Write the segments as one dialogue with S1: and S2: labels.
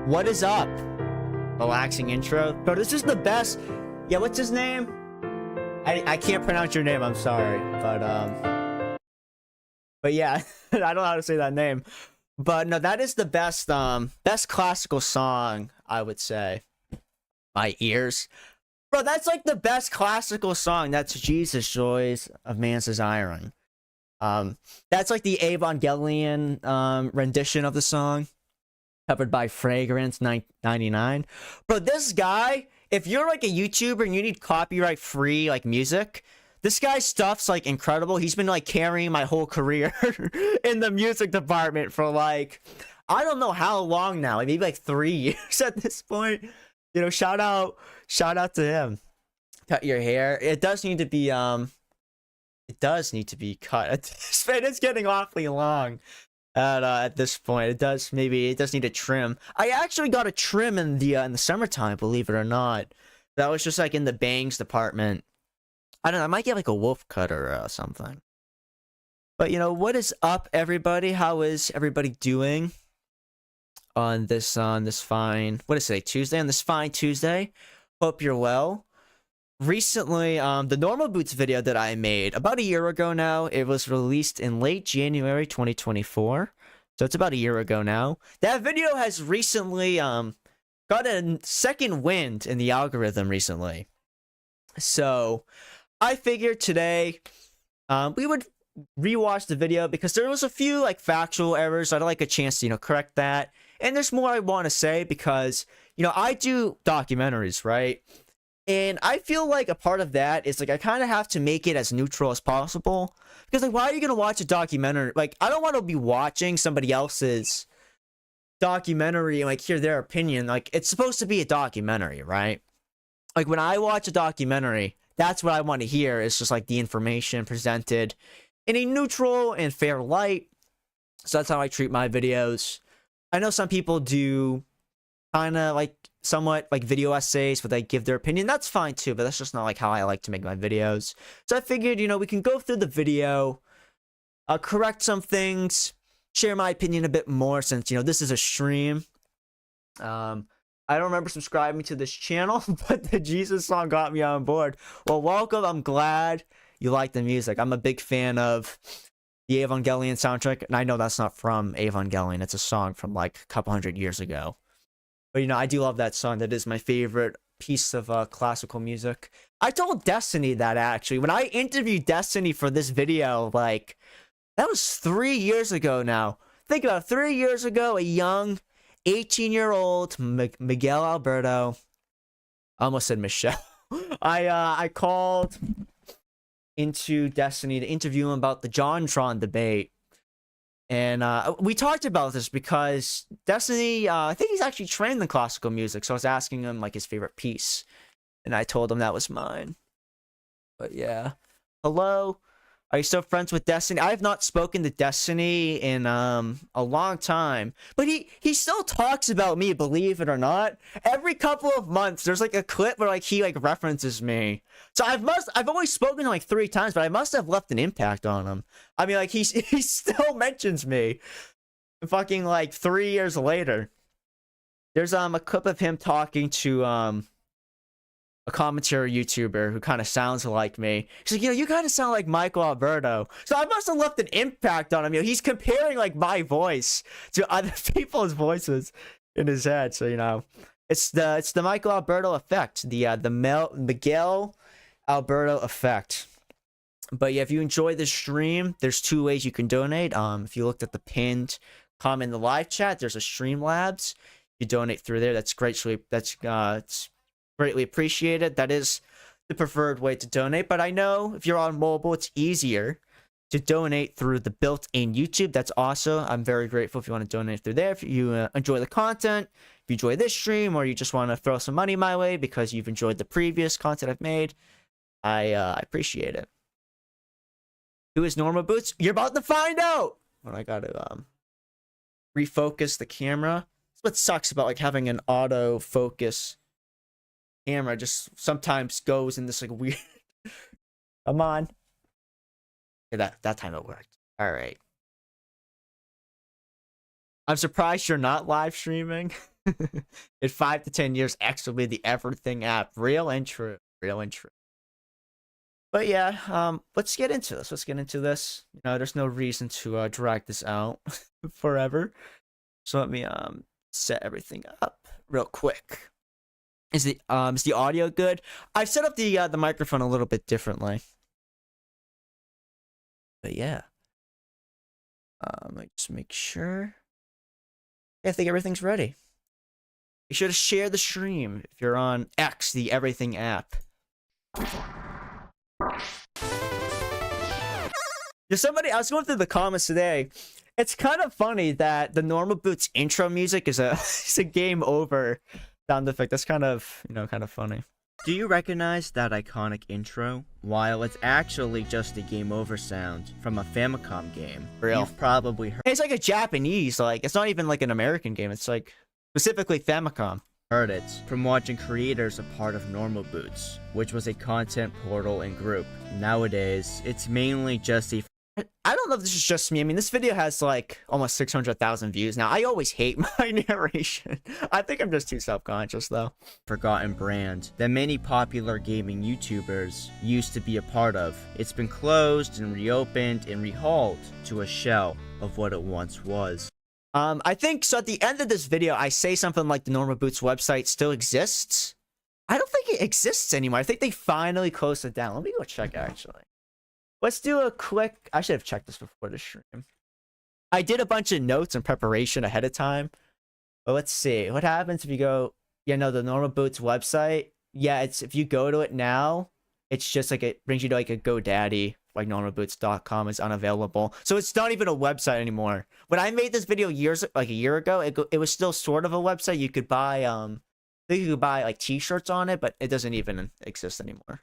S1: What is up? Relaxing intro. Bro, this is the best. Yeah, what's his name? I can't pronounce your name, I'm sorry. But yeah, I don't know how to say that name. But no, that is the best best classical song, I would say. My ears. Bro, that's like the best classical song. That's Jesus Joys of Man's Desiring. That's like the Evangelion rendition of the song. Covered by Fragrance 99. Bro, this guy, if you're like a YouTuber and you need copyright free like music, this guy's stuff's like incredible. He's been like carrying my whole career in the music department for like, I don't know how long now, like maybe like 3 years at this point. You know, shout out to him. Cut your hair. It does need to be cut. It's getting awfully long. At this point, it does need a trim. I actually got a trim in the summertime, believe it or not. That was just like in the bangs department. I don't know, I might get like a wolf cutter or something. But you know, what is up, everybody? How is everybody doing on this fine, what is today, Tuesday? On this fine Tuesday. Hope you're well. Recently, the Normal Boots video that I made about a year ago now, it was released in late January 2024. So it's about a year ago now. That video has recently got a second wind in the algorithm recently. So I figured today we would rewatch the video because there was a few like factual errors. I'd like a chance to, you know, correct that. And there's more I want to say because, you know, I do documentaries, right? And I feel like a part of that is like I kind of have to make it as neutral as possible. Because like, why are you going to watch a documentary? Like, I don't want to be watching somebody else's documentary and like hear their opinion. Like, it's supposed to be a documentary, right? Like, when I watch a documentary, that's what I want to hear. Is just like the information presented in a neutral and fair light. So that's how I treat my videos. I know some people do kind of like somewhat like video essays where they give their opinion. That's fine too, but that's just not like how I like to make my videos. So I figured, you know, we can go through the video, correct some things, share my opinion a bit more since, you know, this is a stream. I don't remember subscribing to this channel, but the Jesus song got me on board. Well, welcome. I'm glad you like the music. I'm a big fan of the Evangelion soundtrack, and I know that's not from Evangelion. It's a song from like a couple hundred years ago. But, you know, I do love that song. That is my favorite piece of classical music. I told Destiny that, actually. When I interviewed Destiny for this video, like, that was 3 years ago now. Think about it. 3 years ago, a young 18-year-old MichaelAlberto. I almost said Michelle. I called into Destiny to interview him about the JonTron debate. And we talked about this because Destiny, I think he's actually trained in classical music. So I was asking him like his favorite piece. And I told him that was mine. But yeah. Hello. Are you still friends with Destiny? I have not spoken to Destiny in a long time. But he still talks about me, believe it or not. Every couple of months, there's like a clip where like he like references me. So I've only spoken like 3 times, but I must have left an impact on him. I mean, like he still mentions me. Fucking like 3 years later. There's a clip of him talking to a commentary YouTuber who kind of sounds like me. He's like, you know, you kind of sound like MichaelAlberto. So I must have left an impact on him. You know, he's comparing like my voice to other people's voices in his head. So, you know, it's the MichaelAlberto effect, the Miguel Alberto effect. But yeah, if you enjoy this stream, there's 2 ways you can donate. If you looked at the pinned comment in the live chat, there's a Streamlabs. You donate through there. That's great. It's greatly appreciated. That is the preferred way to donate. But I know if you're on mobile, it's easier to donate through the built-in YouTube. That's also, I'm very grateful if you want to donate through there. If you enjoy the content, if you enjoy this stream, or you just want to throw some money my way because you've enjoyed the previous content I've made, I appreciate it. Who is Normal Boots? You're about to find out! Well, I gotta refocus the camera. That's what sucks about like having an autofocus camera. Just sometimes goes in this like weird. Come on. Yeah, that time it worked. All right. I'm surprised you're not live streaming. In 5 to 10 years, X will be the everything app. Real and true. Real and true. But yeah, let's get into this. Let's get into this. You know, there's no reason to drag this out forever. So let me set everything up real quick. Is the audio good? I've set up the microphone a little bit differently. But yeah. Let me just make sure. Yeah, I think everything's ready. Be sure to share the stream if you're on X, the everything app. There's somebody, I was going through the comments today. It's kind of funny that the Normal Boots intro music is a is a game over sound effect. That's kind of, you know, kind of funny. Do you recognize that iconic intro? While it's actually just a game over sound from a Famicom game, real. You've probably heard. It's like a Japanese, like it's not even like an American game. It's like specifically Famicom. Heard it from watching creators a part of Normal Boots, which was a content portal and group. Nowadays, it's mainly just a... I don't know if this is just me. I mean, this video has like almost 600,000 views now. I always hate my narration. I think I'm just too self-conscious though. Forgotten brand that many popular gaming YouTubers used to be a part of. It's been closed and reopened and rehauled to a shell of what it once was. I think so. At the end of this video, I say something like the Normal Boots website still exists. I don't think it exists anymore. I think they finally closed it down. Let me go check actually. Let's do a quick... I should have checked this before the stream. I did a bunch of notes in preparation ahead of time. But let's see. What happens if you go... Yeah, no, the Normal Boots website. Yeah, it's if you go to it now, it's just like it brings you to like a GoDaddy. Like normalboots.com is unavailable. So it's not even a website anymore. When I made this video like a year ago, it was still sort of a website. You could buy... I think you could buy like t-shirts on it, but it doesn't even exist anymore.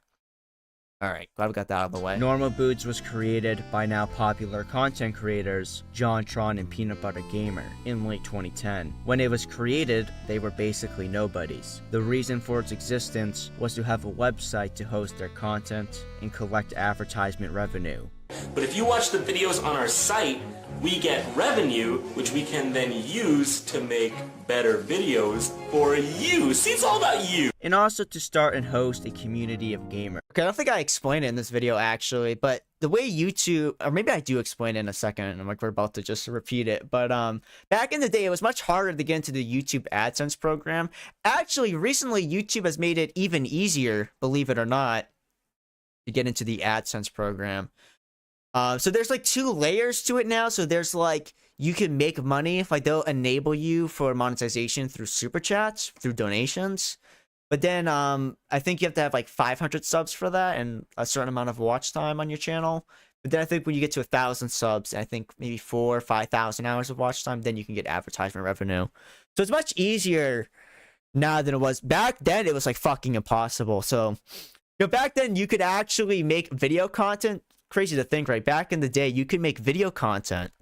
S1: Alright, glad we got that out of the way. Normal Boots was created by now popular content creators JonTron and PeanutButterGamer in late 2010. When it was created, they were basically nobodies. The reason for its existence was to have a website to host their content and collect advertisement revenue.
S2: But if you watch the videos on our site, we get revenue, which we can then use to make better videos for you. See, it's all about you.
S1: And also to start and host a community of gamers. Okay, I don't think I explained it in this video actually, but the way YouTube, or maybe I do explain it in a second, and like we're about to just repeat it, but back in the day, it was much harder to get into the YouTube AdSense program. Actually, recently, YouTube has made it even easier, believe it or not, to get into the AdSense program. So there's like 2 layers to it now. So there's like, you can make money if like they'll enable you for monetization through super chats, through donations. But then I think you have to have like 500 subs for that and a certain amount of watch time on your channel. But then I think when you get to 1,000 subs, I think maybe 4,000 or 5,000 hours of watch time, then you can get advertisement revenue. So it's much easier now than it was back then. It was like fucking impossible. So, you know, back then you could actually make video content. Crazy to think, right? Back in the day, you could make video content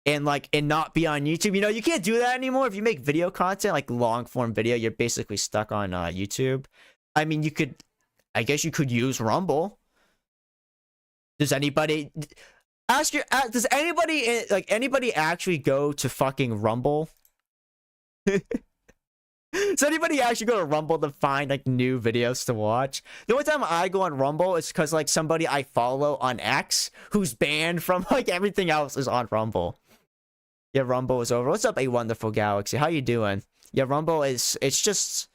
S1: and not be on YouTube. You know, you can't do that anymore. If you make video content, like long form video, you're basically stuck on YouTube. I mean, I guess you could use Rumble. Does anybody does anybody actually go to fucking Rumble? Does anybody actually go to Rumble to find like new videos to watch? The only time I go on Rumble is because like somebody I follow on X who's banned from like everything else is on Rumble. Yeah, Rumble is over. What's up, A Wonderful Galaxy? How you doing? Yeah, Rumble it's just...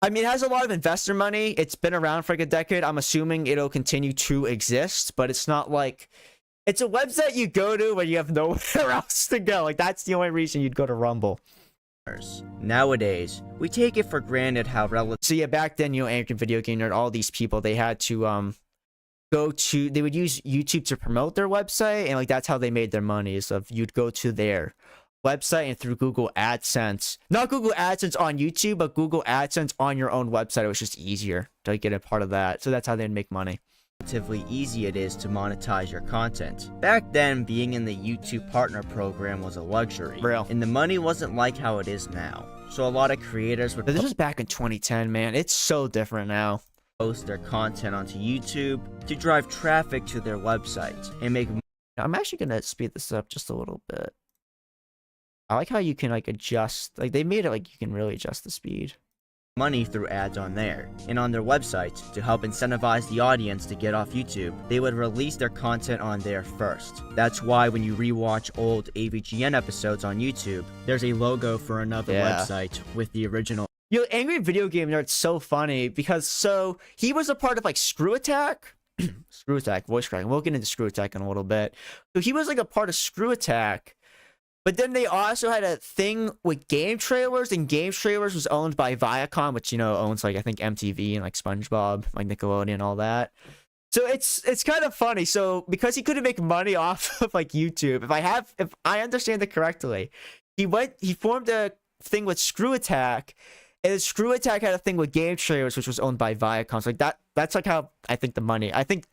S1: I mean, it has a lot of investor money. It's been around for like a decade. I'm assuming it'll continue to exist, but it's not like... It's a website you go to when you have nowhere else to go. Like, that's the only reason you'd go to Rumble. Nowadays, we take it for granted how relative. So yeah, back then, you know, American Video Game Nerd, all these people, they had to they would use YouTube to promote their website, and like that's how they made their money. Is of you'd go to their website and through Google AdSense, not Google AdSense on YouTube, but Google AdSense on your own website. It was just easier to get a part of that, so that's how they'd make money. Relatively easy it is to monetize your content. Back then, being in the YouTube Partner Program was a luxury. Real. And the money wasn't like how it is now. So a lot of creators would... This was back in 2010, man. It's so different now. Post their content onto YouTube to drive traffic to their website and make... I'm actually going to speed this up just a little bit. I like how you can like adjust, like they made it like you can really adjust the speed.
S3: Money through ads on there, and on their website, to help incentivize the audience to get off YouTube, they would release their content on there first. That's why when you rewatch old AVGN episodes on YouTube, there's a logo for another website with the original.
S1: Yo, Angry Video Game Nerd's so funny because so he was a part of like Screw Attack. Screw Attack, voice cracking. We'll get into Screw Attack in a little bit. So he was like a part of Screw Attack. But then they also had a thing with Game Trailers, and Game Trailers was owned by Viacom, which, you know, owns, like, I think MTV and, like, SpongeBob, like, Nickelodeon and all that. So it's kind of funny. So because he couldn't make money off of, like, YouTube, if I understand it correctly, he formed a thing with Screw Attack, and Screw Attack had a thing with Game Trailers, which was owned by Viacom. So, like, that's, like, how I think the money, I think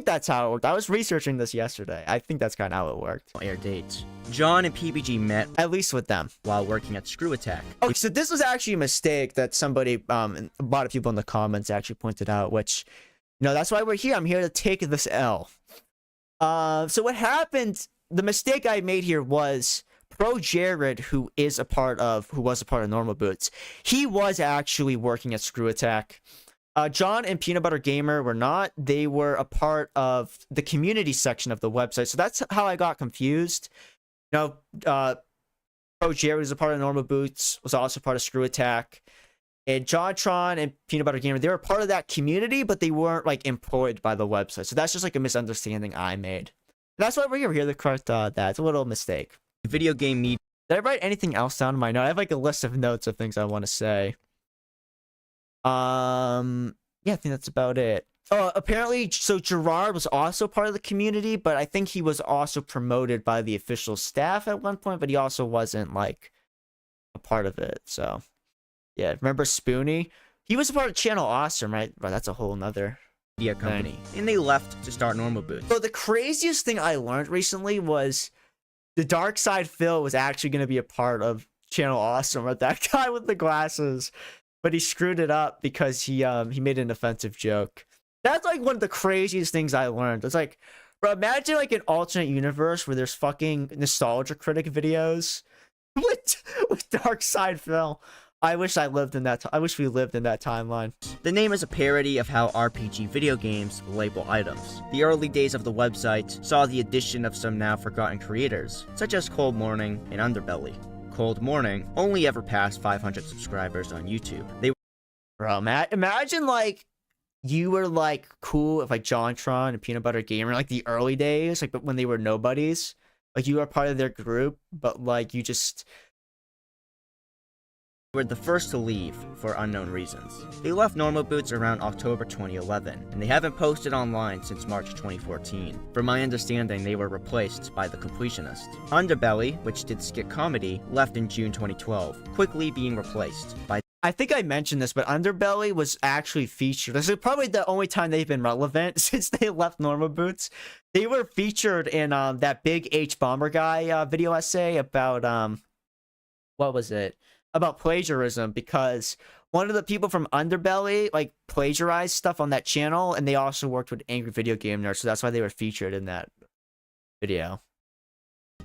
S1: that's how it worked. I was researching this yesterday. I think that's kind of how it worked.
S3: Air dates. John and PBG met,
S1: at least with them,
S3: while working at Screw Attack.
S1: Okay, so this was actually a mistake that somebody, a lot of people in the comments actually pointed out, which, you know, that's why we're here. I'm here to take this L. So what happened, the mistake I made here was ProJared, who was a part of Normal Boots. He was actually working at Screw Attack. John and PeanutButterGamer were not. They were a part of the community section of the website. So that's how I got confused. You know, ProJared was a part of Normal Boots, was also part of Screw Attack. And JonTron and PeanutButterGamer, they were part of that community, but they weren't, like, employed by the website. So that's just, like, a misunderstanding I made. And that's why we're here. We're here to correct that. It's a little mistake.
S3: Video game media.
S1: Did I write anything else down in my note? I have, like, a list of notes of things I want to say. Yeah, I think that's about it. Apparently, so Gerard was also part of the community, but I think he was also promoted by the official staff at one point, but he also wasn't, like, a part of it, so. Yeah, remember Spoonie? He was a part of Channel Awesome, right? But that's a whole nother
S3: media company. And they left to start Normal Boots.
S1: So the craziest thing I learned recently was the Dark Side Phil was actually going to be a part of Channel Awesome, right? That guy with the glasses. But he screwed it up because he made an offensive joke. That's like one of the craziest things I learned. It's like, bro, imagine like an alternate universe where there's fucking nostalgia critic videos with Dark Side Phil. I wish I lived in that. I wish we lived in that timeline.
S3: The name is a parody of how RPG video games label items. The early days of the website saw the addition of some now forgotten creators, such as Cold Morning and Underbelly. Cold Morning only ever passed 500 subscribers on YouTube.
S1: Bro, imagine like you were like cool with like JonTron and PeanutButterGamer, like the early days, like when they were nobodies. Like you were part of their group, but like you just
S3: were the first to leave for unknown reasons. They left Normal Boots around October 2011, and they haven't posted online since March 2014. From my understanding, they were replaced by the Completionist. Underbelly, which did skit comedy, left in June 2012, quickly being replaced by...
S1: I think I mentioned this, but Underbelly was actually featured. This is probably the only time they've been relevant since they left Normal Boots. They were featured in that big H Bomber guy video essay about what was it? About plagiarism, because one of the people from Underbelly like plagiarized stuff on that channel, and they also worked with Angry Video Game Nerd, so that's why they were featured in that video.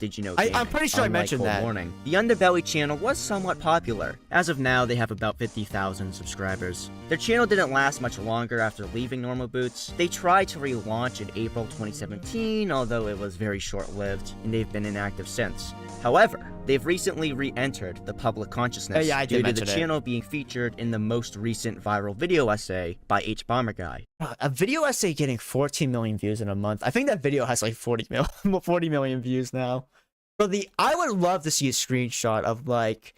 S3: Did you know?
S1: I'm pretty sure I mentioned that.
S3: Morning, the Underbelly channel was somewhat popular. As of now, they have about 50,000 subscribers. Their channel didn't last much longer after leaving Normal Boots. They tried to relaunch in April 2017, although it was very short-lived, and they've been inactive since. However, they've recently re-entered the public consciousness due to the channel being featured in the most recent viral video essay by H Bomber Guy.
S1: A video essay getting 14 million views in a month. I think that video has like 40 million views now. But I would love to see a screenshot of like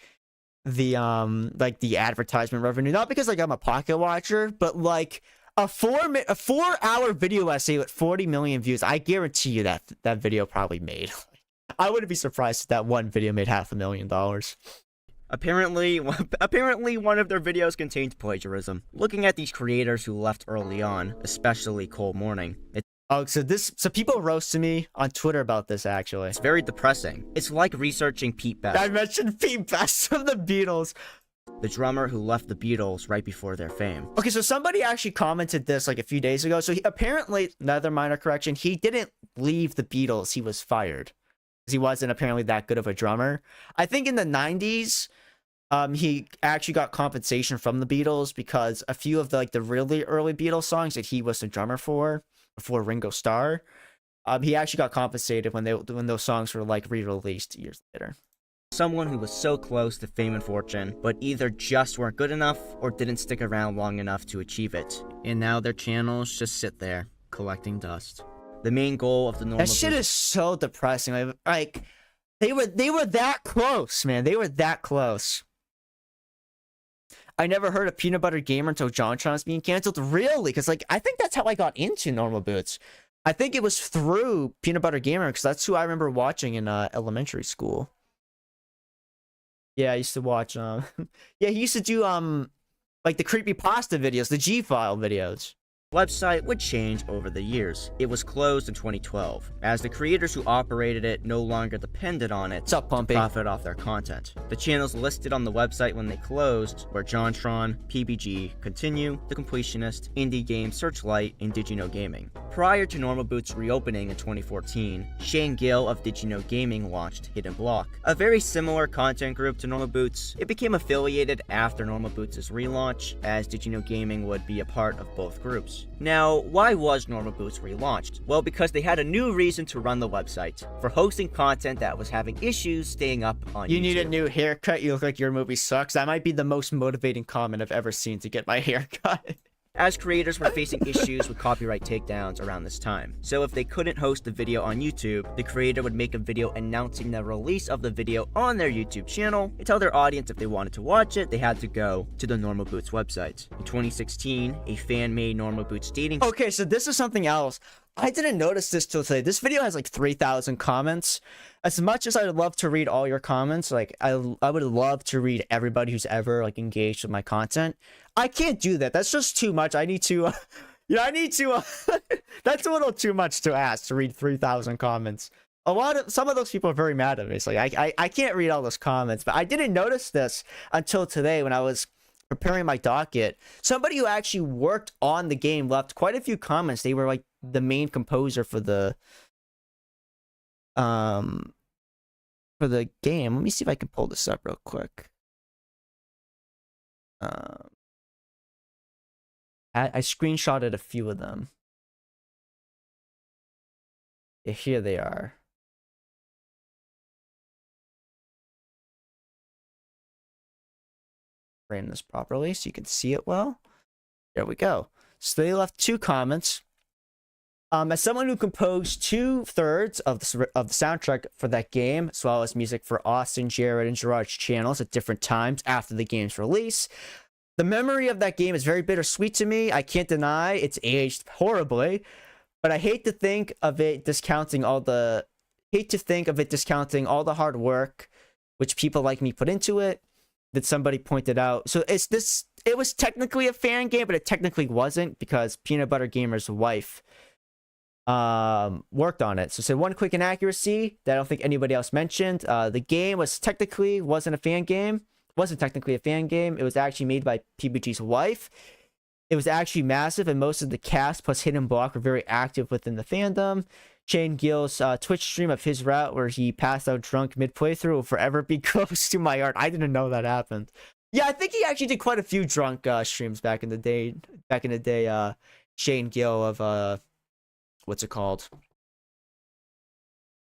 S1: the advertisement revenue. Not because like I'm a pocket watcher, but like a 4-hour video essay with 40 million views. I guarantee you that video probably made. I wouldn't be surprised if that one video made $500,000.
S3: Apparently one of their videos contained plagiarism. Looking at these creators who left early on, especially Cold Morning,
S1: so people roasted me on Twitter about this, actually.
S3: It's very depressing. It's like researching Pete Best.
S1: I mentioned Pete Best from the Beatles.
S3: The drummer who left the Beatles right before their fame.
S1: Okay, so somebody actually commented this like a few days ago. So apparently, another minor correction, he didn't leave the Beatles, he was fired. because he wasn't apparently that good of a drummer. I think in the 90s, he actually got compensation from the Beatles because a few of the really early Beatles songs that he was the drummer for before Ringo Starr, he actually got compensated when those songs were like re-released years later.
S3: Someone who was so close to fame and fortune, but either just weren't good enough or didn't stick around long enough to achieve it. And now their channels just sit there, collecting dust. The main goal of the normal...
S1: That shit is so depressing. Like they were that close, man. They were that close. I never heard of PeanutButterGamer until JonTron was being canceled. Really? Because like I think that's how I got into Normal Boots. I think it was through PeanutButterGamer because that's who I remember watching in elementary school. Yeah, I used to watch yeah, he used to do like the creepypasta videos, the G-file videos.
S3: Website would change over the years. It was closed in 2012, as the creators who operated it no longer depended on it
S1: What's up, Pumpy?
S3: to profit off their content. The channels listed on the website when they closed were JonTron, PBG, Continue, The Completionist, Indie Game Searchlight, and DidYouKnowGaming. Prior to Normal Boots reopening in 2014, Shane Gill of DidYouKnowGaming launched Hidden Block, a very similar content group to Normal Boots. It became affiliated after Normal Boots' relaunch, as DidYouKnowGaming would be a part of both groups. Now, why was Normal Boots relaunched? Well, because they had a new reason to run the website, for hosting content that was having issues staying up on YouTube.
S1: You need a new haircut, you look like your movie sucks. That might be the most motivating comment I've ever seen to get my haircut.
S3: As creators were facing issues with copyright takedowns around this time. So if they couldn't host a video on YouTube, the creator would make a video announcing the release of the video on their YouTube channel and tell their audience if they wanted to watch it, they had to go to the Normal Boots website. In 2016, a fan-made Normal Boots dating...
S1: Okay, so this is something else. I didn't notice this till today. This video has like 3,000 comments. As much as I'd love to read all your comments, like I would love to read everybody who's ever like engaged with my content. I can't do that. That's just too much. I need to, yeah, I need to. That's a little too much to ask to read 3,000 comments. Some of those people are very mad at me. It's like I can't read all those comments, but I didn't notice this until today when I was preparing my docket. Somebody who actually worked on the game left quite a few comments. They were like the main composer for the game. Let me see if I can pull this up real quick. I screenshotted a few of them. Yeah, here they are. Frame this properly so you can see it well. There we go. So they left 2 comments. As someone who composed 2/3 of the soundtrack for that game, as well as music for Austin, Jared, and Gerard's channels at different times after the game's release, the memory of that game is very bittersweet to me. I can't deny it's aged horribly, but I hate to think of it discounting all the hard work which people like me put into it. That somebody pointed out. So it was technically a fan game, but it technically wasn't because PeanutButterGamer's wife worked on it. So said one quick inaccuracy that I don't think anybody else mentioned. The game wasn't technically a fan game. It was actually made by PBG's wife. It was actually massive, and most of the cast plus Hidden Block were very active within the fandom. Shane Gill's Twitch stream of his route where he passed out drunk mid-playthrough will forever be close to my heart. I didn't know that happened. Yeah, I think he actually did quite a few drunk streams back in the day. Shane Gill of what's it called?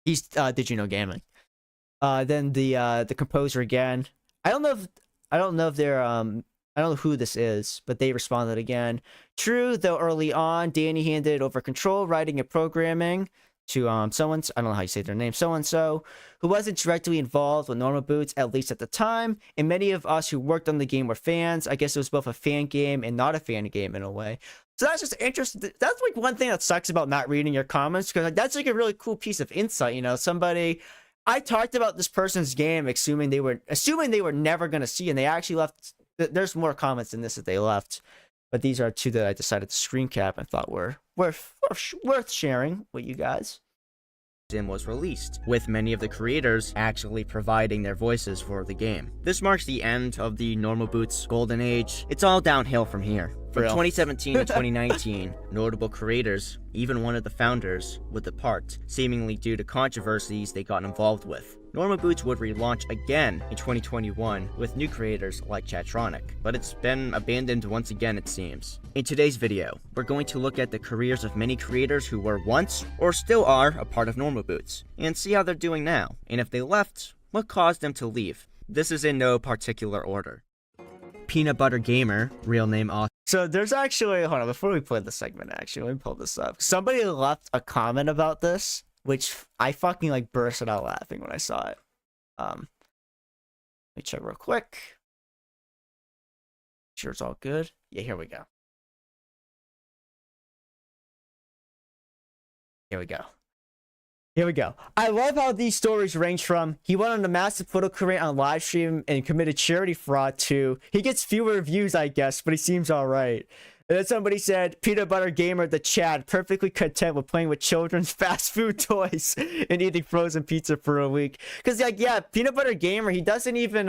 S1: He's DidYouKnowGaming. Then the composer again. I don't know if they're I don't know who this is, but they responded again. True, though early on, Danny handed over control, writing and programming to someone, I don't know how you say their name, so-and-so, who wasn't directly involved with Normal Boots, at least at the time, and many of us who worked on the game were fans. I guess it was both a fan game and not a fan game in a way. So that's just interesting. That's like one thing that sucks about not reading your comments, because like, that's like a really cool piece of insight, you know, somebody... I talked about this person's game, assuming they were never going to see, and they actually left... There's more comments than this that they left, but these are 2 that I decided to screen cap and thought were worth sharing with you guys.
S3: Was released, with many of the creators actually providing their voices for the game. This marks the end of the Normal Boots golden age. It's all downhill from here. From
S1: Real.
S3: 2017 to 2019, notable creators, even one of the founders, would depart, seemingly due to controversies they got involved with. Normal Boots would relaunch again in 2021 with new creators like Chadtronic, but it's been abandoned once again, it seems. In today's video, we're going to look at the careers of many creators who were once, or still are, a part of Normal Boots, and see how they're doing now, and if they left, what caused them to leave. This is in no particular order. PeanutButterGamer, real name author.
S1: So there's actually, hold on, before we play the segment, actually, let me pull this up. Somebody left a comment about this, which I fucking like bursted out laughing when I saw it. Let me check real quick. Sure it's all good. Yeah, here we go. Here we go. Here we go. I love how these stories range from he went on a massive photo career on live stream and committed charity fraud to he gets fewer views, I guess, but he seems alright. And then somebody said, PeanutButterGamer, the Chad, perfectly content with playing with children's fast food toys and eating frozen pizza for a week. Because, like, yeah, PeanutButterGamer, he doesn't even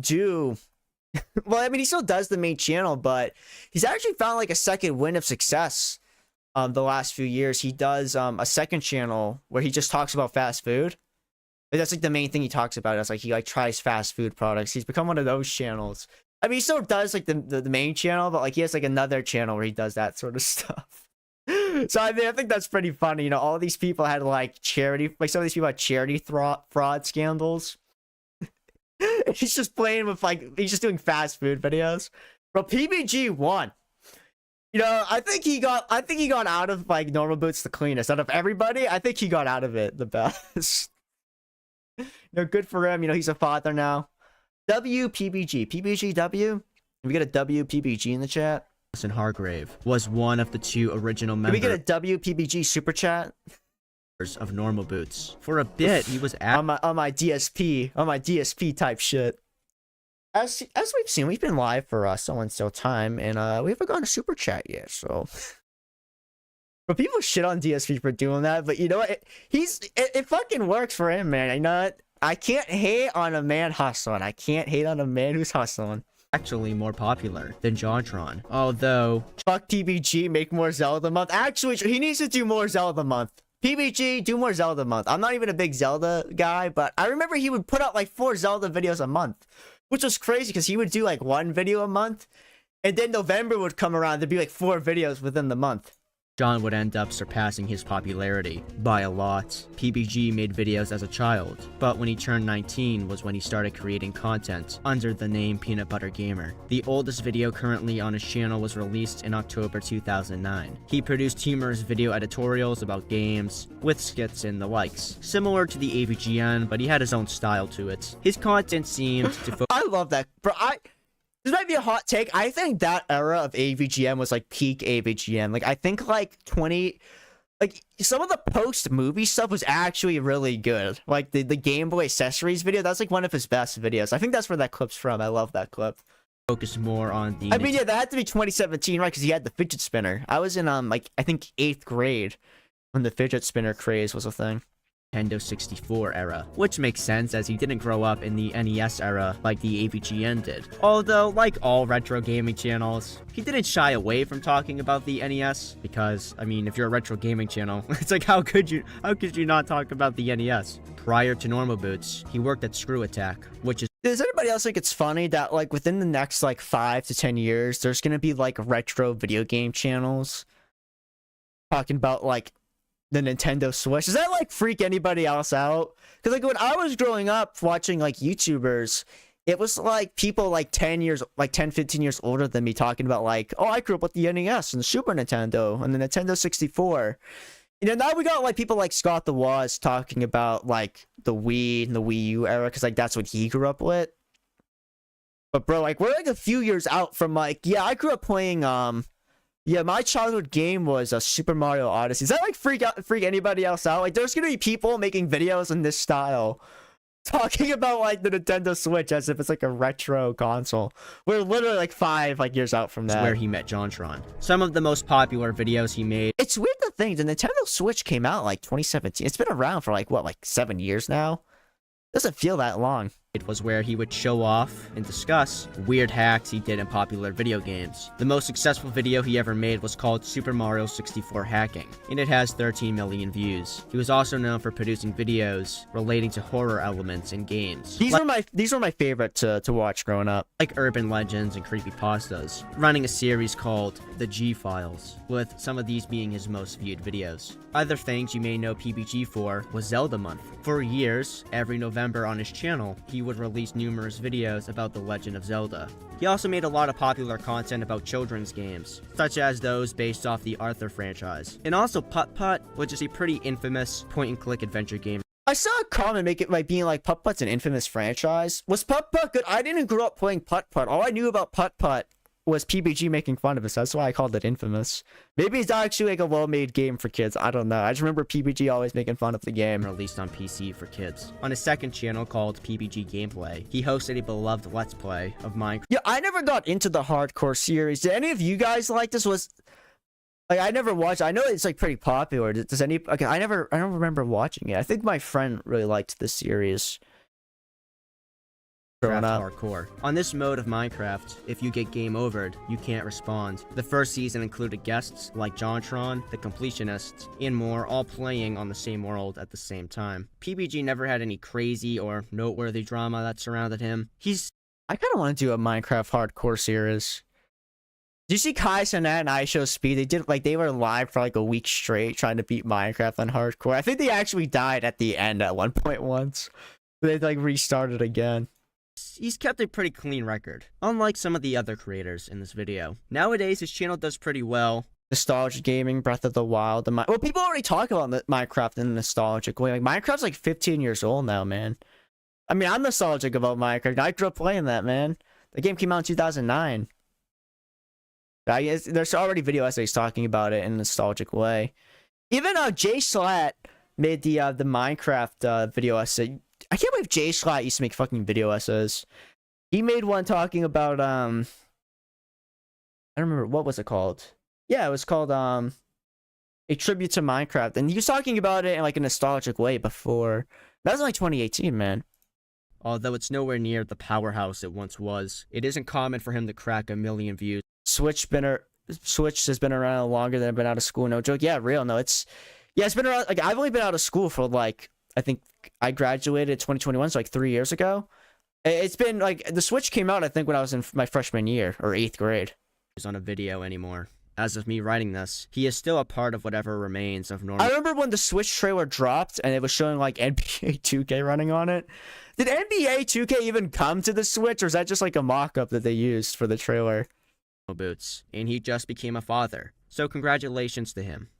S1: do... Well, I mean, he still does the main channel, but he's actually found, like, a second wind of success the last few years. He does a second channel where he just talks about fast food. That's, like, the main thing he talks about. It's like he, like, tries fast food products. He's become one of those channels. I mean, he still does, like, the main channel, but, like, he has, like, another channel where he does that sort of stuff. So, I mean, I think that's pretty funny. You know, all these people had, like, charity... Like, some of these people had charity fraud scandals. He's just playing with, like... He's just doing fast food videos. Bro, PBG won. You know, I think he got out of, like, Normal Boots the cleanest. Out of everybody, I think he got out of it the best. You know, good for him. You know, he's a father now. WPBG. PBGW? Can we get a WPBG in the chat?
S3: Hargrave was one of the two original
S1: Can we
S3: members
S1: get a WPBG super chat?
S3: of Normal Boots. For a bit, he was
S1: on my DSP type shit. As we've seen, we've been live for so and so time, and we haven't gone to super chat yet, so. But people shit on DSP for doing that, but you know what? It fucking works for him, man. You know what? I can't hate on a man hustling. I can't hate on a man who's hustling.
S3: actually more popular than JonTron. Although,
S1: fuck PBG, make more Zelda month. Actually, he needs to do more Zelda month. PBG, do more Zelda month. I'm not even a big Zelda guy, but I remember he would put out like 4 Zelda videos a month, which was crazy because he would do like 1 video a month, and then November would come around, there'd be like 4 videos within the month.
S3: John would end up surpassing his popularity by a lot. PBG made videos as a child, but when he turned 19 was when he started creating content under the name PeanutButterGamer. The oldest video currently on his channel was released in October 2009. He produced humorous video editorials about games, with skits and the likes. Similar to the AVGN, but he had his own style to it. His content seemed to
S1: I love that, bro. This might be a hot take. I think that era of AVGN was like peak AVGN. Like, I think like some of the post-movie stuff was actually really good. Like the Game Boy accessories video, that's like one of his best videos. I think that's where that clip's from. I love that clip.
S3: focus more on the...
S1: I mean, yeah, that had to be 2017, right? Because he had the fidget spinner. I was in, like, I think 8th grade when the fidget spinner craze was a thing.
S3: Nintendo 64 era, which makes sense as he didn't grow up in the NES era like the AVGN did. Although, like all retro gaming channels, he didn't shy away from talking about the NES, because, I mean, if you're a retro gaming channel, it's like, how could you not talk about the NES? Prior to Normal Boots, he worked at Screw Attack, which is...
S1: Does anybody else think it's funny that, like, within the next, like, 5 to 10 years, there's gonna be, like, retro video game channels talking about, like, the Nintendo Switch? Does that like freak anybody else out? Because like when I was growing up watching like YouTubers, it was like people like 10, 15 years older than me talking about like, oh, I grew up with the NES and the Super Nintendo and the Nintendo 64. You know, now we got like people like Scott the Woz talking about like the Wii and the Wii U era because like that's what he grew up with. But bro, like we're like a few years out from like, yeah, I grew up playing yeah, my childhood game was Super Mario Odyssey. Does that like freak anybody else out? Like, there's gonna be people making videos in this style, talking about like the Nintendo Switch as if it's like a retro console. We're literally like 5 like years out from that.
S3: where he met JonTron. Some of the most popular videos he made...
S1: It's weird to think the Nintendo Switch came out like 2017. It's been around for like what, like 7 years now? Doesn't feel that long.
S3: It was where he would show off and discuss weird hacks he did in popular video games. The most successful video he ever made was called Super Mario 64 Hacking, and it has 13 million views. He was also known for producing videos relating to horror elements in games.
S1: These were my favorite to watch growing up.
S3: Like urban legends and creepypastas, running a series called The G-Files, with some of these being his most viewed videos. Other things you may know PBG for was Zelda Month. For years, every November on his channel, he would release numerous videos about The Legend of Zelda. He also made a lot of popular content about children's games, such as those based off the Arthur franchise. And also Putt-Putt, which is a pretty infamous point-and-click adventure game.
S1: I saw a comment make it like being like Putt-Putt's an infamous franchise. Was Putt-Putt good? I didn't grow up playing Putt-Putt. All I knew about Putt-Putt was PBG making fun of us. That's why I called it infamous. Maybe it's actually like a well-made game for kids. I don't know. I just remember PBG always making fun of the game.
S3: Released on PC for kids. On his second channel called PBG Gameplay, he hosted a beloved Let's Play of Minecraft.
S1: Yeah, I never got into the hardcore series. Did any of you guys like this? Was like I never watched. I know it's like pretty popular. Does any? Okay, I don't remember watching it. I think my friend really liked this series.
S3: Hardcore. On this mode of Minecraft, if you get game overed, you can't respond. The first season included guests like JonTron, the Completionist, and more, all playing on the same world at the same time. PBG never had any crazy or noteworthy drama that surrounded him.
S1: I kind of want to do a Minecraft hardcore series. Did you see Kai Cenat and iShowSpeed? They were live for like a week straight trying to beat Minecraft on hardcore. I think they actually died at the end at one point once. They like restarted again.
S3: He's kept a pretty clean record, unlike some of the other creators in this video. Nowadays, his channel does pretty well.
S1: Nostalgia gaming, Breath of the Wild. Well, people already talk about Minecraft in a nostalgic way. Like, Minecraft's like 15 years old now, man. I mean, I'm nostalgic about Minecraft. I grew up playing that, man. The game came out in 2009. There's already video essays talking about it in a nostalgic way. Even Jay Slat made the Minecraft video essay. I can't believe Jay Schlatt used to make fucking video essays. He made one talking about, I don't remember, what was it called? Yeah, it was called, a tribute to Minecraft. And he was talking about it in, like, a nostalgic way before. That was like 2018, man.
S3: Although it's nowhere near the powerhouse it once was, it isn't common for him to crack 1 million views.
S1: Switch has been around longer than I've been out of school, no joke. Yeah, real, no, it's been around, like, I've only been out of school for, like, I think I graduated 2021, so like 3 years ago. It's been like the Switch came out, I think, when I was in my freshman year or 8th grade.
S3: He's on a video anymore. As of me writing this, he is still a part of whatever remains of normal.
S1: I remember when the Switch trailer dropped and it was showing like NBA 2K running on it. Did NBA 2K even come to the Switch, or is that just like a mock-up that they used for the trailer?
S3: Boots, and he just became a father. So congratulations to him.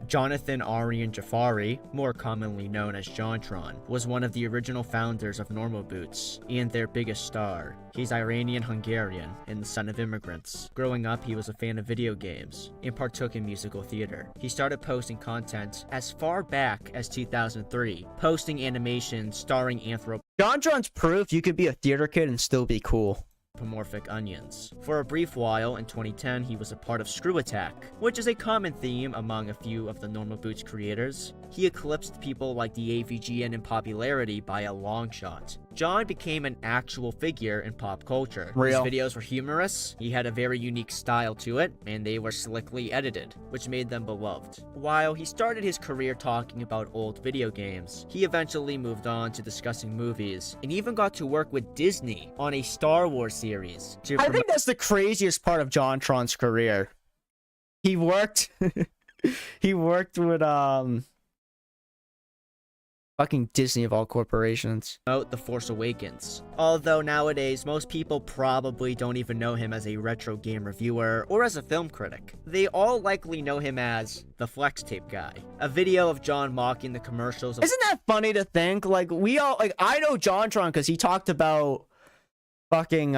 S3: Jonathan Aryan Jafari, more commonly known as JonTron, was one of the original founders of Normal Boots, and their biggest star. He's Iranian-Hungarian, and the son of immigrants. Growing up, he was a fan of video games, and partook in musical theater. He started posting content as far back as 2003, posting animations starring
S1: JonTron's proof you could be a theater kid and still be cool.
S3: Anthropomorphic onions. For a brief while in 2010, he was a part of Screw Attack, which is a common theme among a few of the Normal Boots creators. He eclipsed people like the AVGN in popularity by a long shot. John became an actual figure in pop culture.
S1: Real.
S3: His videos were humorous, he had a very unique style to it, and they were slickly edited, which made them beloved. While he started his career talking about old video games, he eventually moved on to discussing movies, and even got to work with Disney on a Star Wars series.
S1: I think that's the craziest part of JonTron's career. He worked with fucking Disney of all corporations.
S3: Promote The Force Awakens. Although nowadays, most people probably don't even know him as a retro game reviewer or as a film critic. They all likely know him as the Flex Tape Guy. A video of John mocking the commercials of—
S1: Isn't that funny to think? Like, we all, like, I know JonTron because he talked about fucking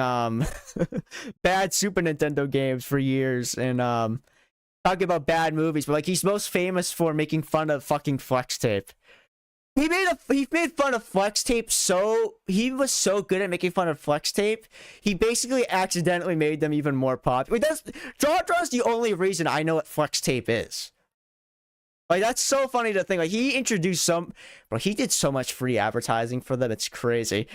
S1: bad Super Nintendo games for years, and talking about bad movies, but like he's most famous for making fun of fucking Flex Tape. He made fun of Flex Tape, so he was so good at making fun of Flex Tape, he basically accidentally made them even more popular. JonTron's the only reason I know what Flex Tape is. Like, that's so funny to think. Like, he introduced he did so much free advertising for them, it's crazy.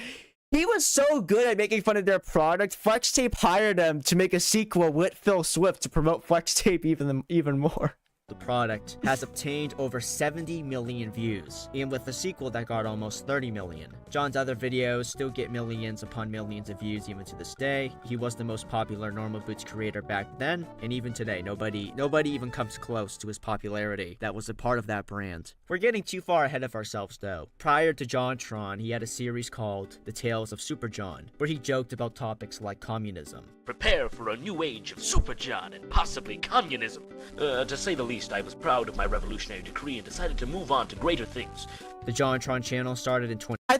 S1: He was so good at making fun of their product. FlexTape hired him to make a sequel with Phil Swift to promote FlexTape even more.
S3: The product has obtained over 70 million views, and with the sequel that got almost 30 million. John's other videos still get millions upon millions of views even to this day. He was the most popular normal boots creator back then, and even today, nobody even comes close to his popularity that was a part of that brand. We're getting too far ahead of ourselves though. Prior to JonTron, he had a series called The Tales of Super John, where he joked about topics like communism.
S4: Prepare for a new age of Super John and possibly communism. To say the least, I was proud of my revolutionary decree and decided to move on to greater things.
S3: The JonTron channel started in
S1: I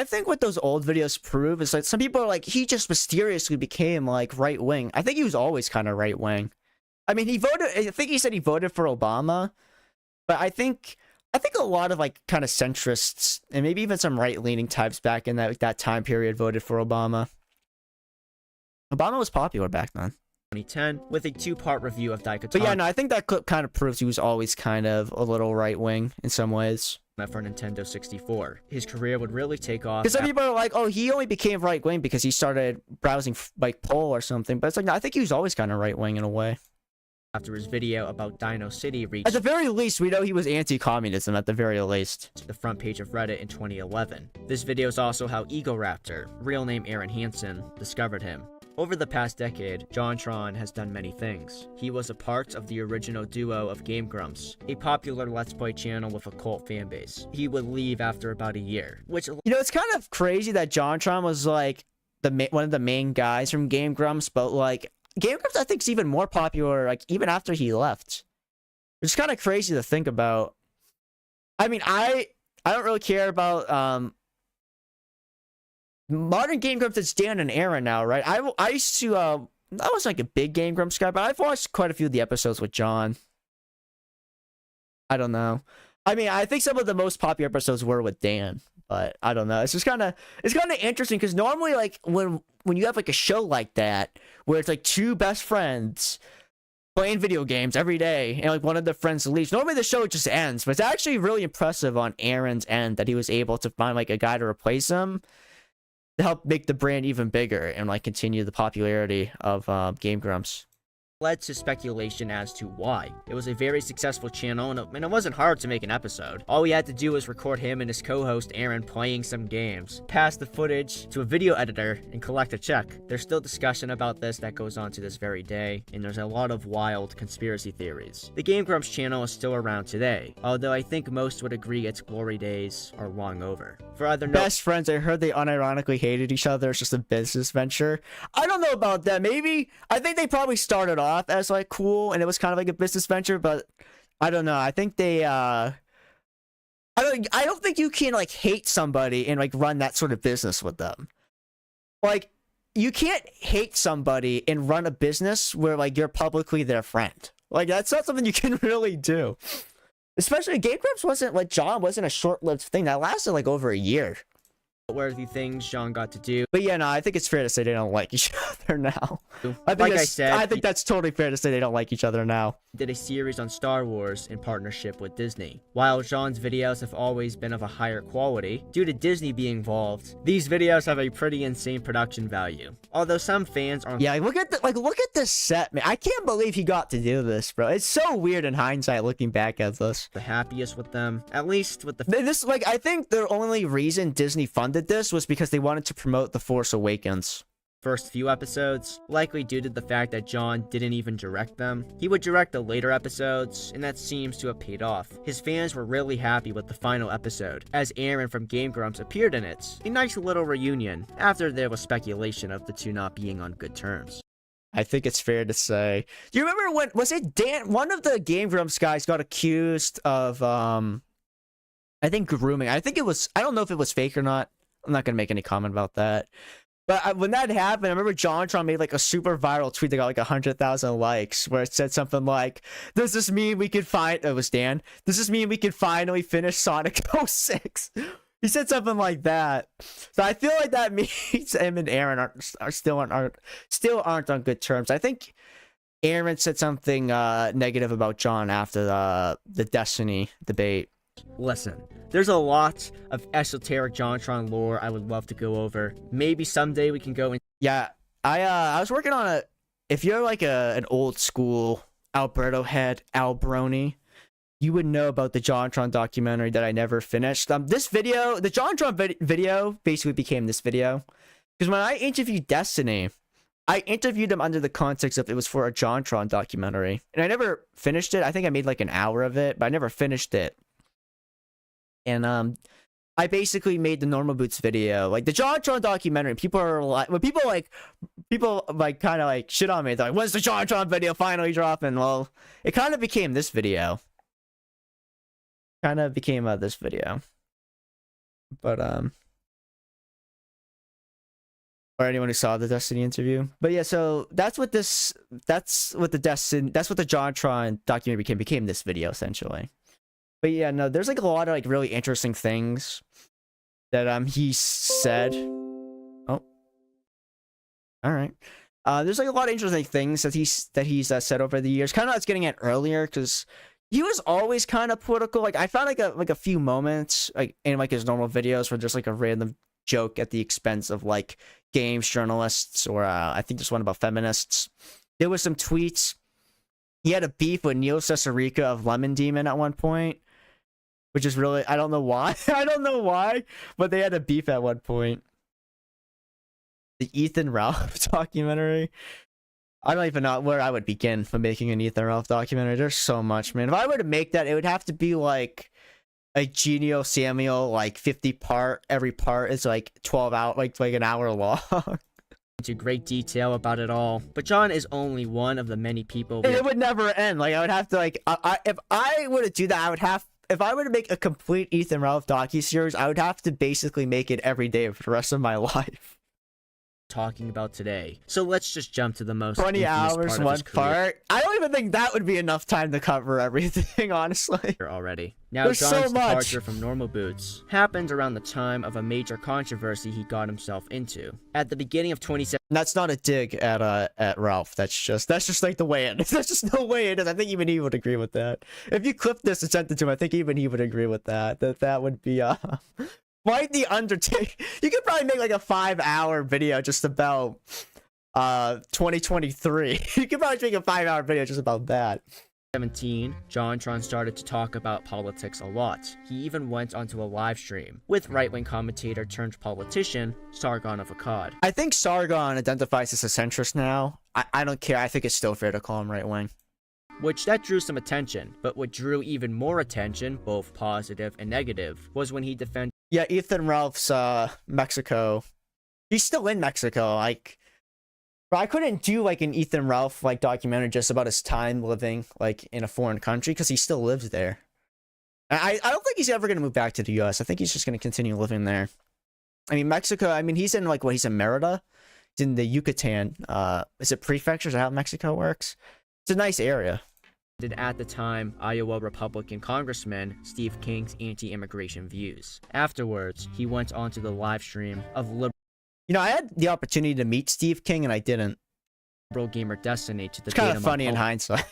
S1: think what those old videos prove is like some people are like he just mysteriously became like right wing. I think he was always kind of right wing. I mean, I think he said he voted for Obama, but I think a lot of like kind of centrists and maybe even some right leaning types back in that time period voted for Obama. Obama was popular back then.
S3: 2010 with a 2-part review of Daikatana.
S1: But yeah, no, I think that clip kind of proves he was always kind of a little right wing in some ways.
S3: For Nintendo 64. His career would really take off.
S1: Because some people are like, oh, he only became right wing because he started browsing like Poll or something. But it's like, no, I think he was always kind of right wing in a way.
S3: After his video about Dino City reached,
S1: at the very least, we know he was anti-communism at the very least.
S3: The front page of Reddit in 2011. This video is also how Egoraptor, real name Aaron Hansen, discovered him. Over the past decade, JonTron has done many things. He was a part of the original duo of Game Grumps, a popular Let's Play channel with a cult fanbase. He would leave after about a year, which...
S1: You know, it's kind of crazy that JonTron was, like, one of the main guys from Game Grumps, but, like, Game Grumps, I think, is even more popular, like, even after he left. It's kind of crazy to think about. I mean, I don't really care about, modern Game Grumps, it's Dan and Aaron now, right? I used to, I was like a big Game Grumps guy, but I've watched quite a few of the episodes with John. I don't know. I mean, I think some of the most popular episodes were with Dan, but I don't know. It's kind of interesting because normally, like, when you have like a show like that where it's like two best friends playing video games every day and like one of the friends leaves, normally the show just ends. But it's actually really impressive on Aaron's end that he was able to find like a guy to replace him to help make the brand even bigger and like continue the popularity of Game Grumps.
S3: Led to speculation as to why. It was a very successful channel, and it wasn't hard to make an episode. All we had to do was record him and his co-host Aaron playing some games, pass the footage to a video editor, and collect a check. There's still discussion about this that goes on to this very day, and there's a lot of wild conspiracy theories. The Game Grumps channel is still around today, although I think most would agree its glory days are long over. For other
S1: best friends, I heard they unironically hated each other. It's just a business venture. I don't know about that. Maybe, I think they probably started off as like cool and it was kind of like a business venture, but I don't know. I think they I don't think you can like hate somebody and like run that sort of business with them. Like, you can't hate somebody and run a business where like you're publicly their friend. Like, that's not something you can really do. Especially Game Grumps wasn't like, John wasn't a short-lived thing that lasted like over a year.
S3: Worthy things John got to do.
S1: But yeah, no, I think it's fair to say they don't like each other now. I think that's totally fair to say they don't like each other now.
S3: Did a series on Star Wars in partnership with Disney. While John's videos have always been of a higher quality, due to Disney being involved, these videos have a pretty insane production value. Although some fans aren't...
S1: Yeah, look at this set, man. I can't believe he got to do this, bro. It's so weird in hindsight looking back at this.
S3: The happiest with them, at least with the...
S1: I think the only reason Disney funded this was because they wanted to promote The Force Awakens.
S3: First few episodes, likely due to the fact that John didn't even direct them. He would direct the later episodes, and that seems to have paid off. His fans were really happy with the final episode, as Aaron from Game Grumps appeared in it. A nice little reunion, after there was speculation of the two not being on good terms.
S1: I think it's fair to say. Do you remember when, was it Dan, one of the Game Grumps guys got accused of, I think grooming. I don't know if it was fake or not. I'm not going to make any comment about that. But when that happened, I remember JonTron made like a super viral tweet that got like 100,000 likes, where it said something like, "Does this mean we could it was Dan. Does this mean we could finally finish Sonic 06?" He said something like that. So I feel like that means him and Aaron still aren't on good terms. I think Aaron said something negative about John after the Destiny debate.
S3: Listen, there's a lot of esoteric JonTron lore I would love to go over. Maybe someday we can go in.
S1: Yeah, I was working on a. If you're like an old school Alberto head, Albroni, you would know about the JonTron documentary that I never finished. This video, the JonTron video, basically became this video because when I interviewed Destiny, I interviewed him under the context of it was for a JonTron documentary, and I never finished it. I think I made like an hour of it, but I never finished it. And I basically made the Normal Boots video, like the JonTron documentary. People are like, when people kind of like shit on me. They're like, "When's the JonTron video finally dropping?" Well, it kind of became this video. This video, but or anyone who saw the Destiny interview. But yeah, so that's what the JonTron documentary became this video essentially. But yeah, no, there's like a lot of like really interesting things that he said. Oh, all right. There's like a lot of interesting things that he's said over the years. Kind of I was getting at earlier because he was always kind of political. Like I found like a few moments like in like his normal videos where there's like a random joke at the expense of like games journalists, or I think there's one about feminists. There was some tweets. He had a beef with Neil Cesarica of Lemon Demon at one point, which is really, I don't know why. I don't know why, but they had a beef at one point. The Ethan Ralph documentary. I don't even know where I would begin for making an Ethan Ralph documentary. There's so much, man. If I were to make that, it would have to be like a Genio Samuel, like 50 part. Every part is like 12 out, like an hour long.
S3: Into great detail about it all, but John is only one of the many people.
S1: It would never end. Like I would have to like, if I were to do that, I would have. If I were to make a complete Ethan Ralph docuseries, I would have to basically make it every day for the rest of my life.
S3: Talking about today. So let's just jump to the most
S1: 20 hours, one part. I don't even think that would be enough time to cover everything, honestly.
S3: Already. Now,
S1: There's
S3: John's
S1: so much.
S3: departure from Normal Boots happened around the time of a major controversy he got himself into. At the beginning of 2017.
S1: That's not a dig at Ralph. That's just like the way it is. That's just the way it is. I think even he would agree with that. If you clip this and sent it to him, I think even he would agree with that. That would be quite the undertaking. You could probably make like a 5-hour video just about 2023. You could probably make a 5-hour video just about that.
S3: 2017, JonTron started to talk about politics a lot. He even went onto a live stream with right-wing commentator turned politician Sargon of Akkad.
S1: I think Sargon identifies as a centrist now. I don't care. I think it's still fair to call him right-wing.
S3: Which that drew some attention, but what drew even more attention, both positive and negative, was when he defended.
S1: Yeah, Ethan Ralph's Mexico. He's still in Mexico. Like, but I couldn't do like an Ethan Ralph like documentary just about his time living like in a foreign country because he still lives there. I don't think he's ever gonna move back to the U.S. I think he's just gonna continue living there. I mean, Mexico. I mean, he's in like he's in Merida. He's in the Yucatan. Is it prefecture? Is that how Mexico works? It's a nice area.
S3: At the time, Iowa Republican Congressman Steve King's anti-immigration views. Afterwards, he went on to the live stream of liberal.
S1: You know, I had the opportunity to meet Steve King and I didn't.
S3: Gamer Destiny to the
S1: it's kind of funny in hindsight.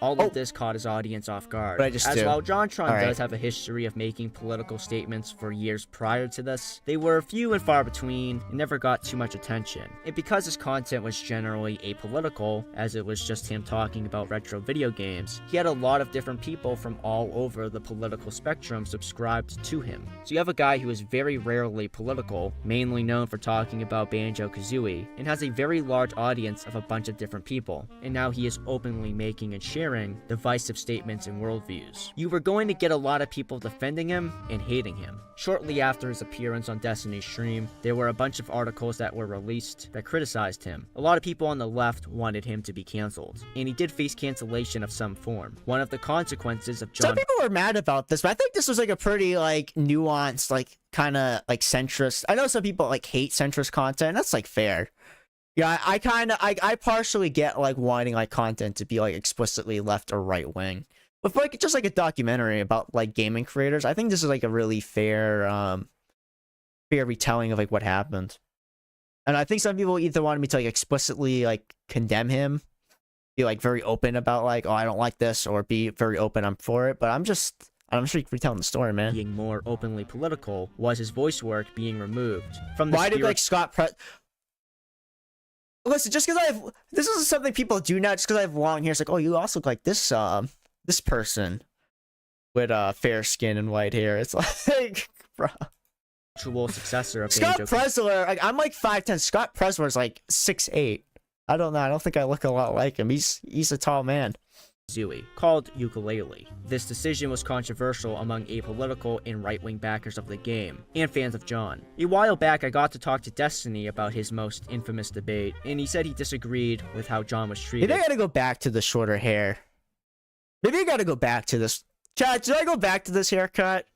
S3: All of this caught his audience off guard.
S1: But I just
S3: As
S1: do.
S3: while JonTron does have a history of making political statements for years prior to this, they were few and far between and never got too much attention. And because his content was generally apolitical, as it was just him talking about retro video games, he had a lot of different people from all over the political spectrum subscribed to him. So you have a guy who is very rarely political, mainly known for talking about Banjo-Kazooie, and has a very large audience of a bunch of different people, and now he is openly making and sharing divisive statements and worldviews. You were going to get a lot of people defending him and hating him. Shortly after his appearance on Destiny's stream, there were a bunch of articles that were released that criticized him. A lot of people on the left wanted him to be cancelled, and he did face cancellation of some form. One of the consequences of
S1: Some people were mad about this, but I think this was like a pretty like nuanced, like kind of like centrist. I know some people like hate centrist content. That's like fair. Yeah, I partially get like wanting like content to be like explicitly left or right wing, but for like just like a documentary about like gaming creators, I think this is like a really fair retelling of like what happened. And I think some people either wanted me to like explicitly like condemn him, be like very open about like, oh, I don't like this, or be very open, I'm for it. But I'm I'm sure you can retell the story, man.
S3: being more openly political was his voice work being removed from the
S1: Why did like Scott Listen, just because this is something people do now, just because I have long hair, it's like, oh, you also look like this this person with fair skin and white hair. It's like, bro.
S3: spiritual successor of
S1: Scott
S3: Banjo.
S1: Presler, like, I'm like 5'10". Scott Presler's like 6'8". I don't know. I don't think I look a lot like him. He's a tall man.
S3: Zooey, called Ukulele. This decision was controversial among apolitical and right-wing backers of the game, and fans of John. A while back, I got to talk to Destiny about his most infamous debate, and he said he disagreed with how John was treated.
S1: Maybe I gotta go back to the shorter hair. Maybe I gotta go back to this. Chad, should I go back to this haircut?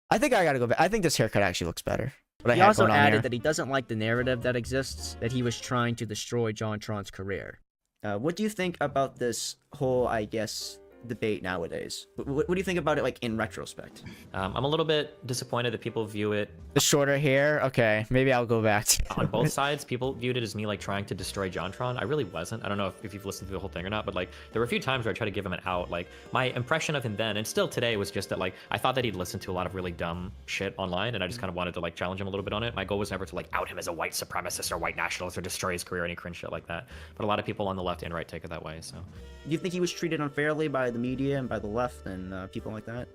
S1: I think I gotta go back. I think this haircut actually looks better.
S3: He also added that he doesn't like the narrative that exists, that he was trying to destroy JonTron's career. What do you think about this whole, I guess, debate nowadays? What do you think about it, like, in retrospect?
S5: I'm a little bit disappointed that people view it
S1: The shorter hair? Okay, maybe I'll go back to
S5: on both sides. People viewed it as me, like, trying to destroy JonTron. I really wasn't. I don't know if you've listened to the whole thing or not, but, like, there were a few times where I tried to give him an out. Like, my impression of him then, and still today, was just that, like, I thought that he'd listened to a lot of really dumb shit online, and I just kind of wanted to, like, challenge him a little bit on it. My goal was never to, like, out him as a white supremacist or white nationalist or destroy his career or any cringe shit like that. But a lot of people on the left and right take it that way, so.
S3: Do you think he was treated unfairly by the media and by the left and people like that?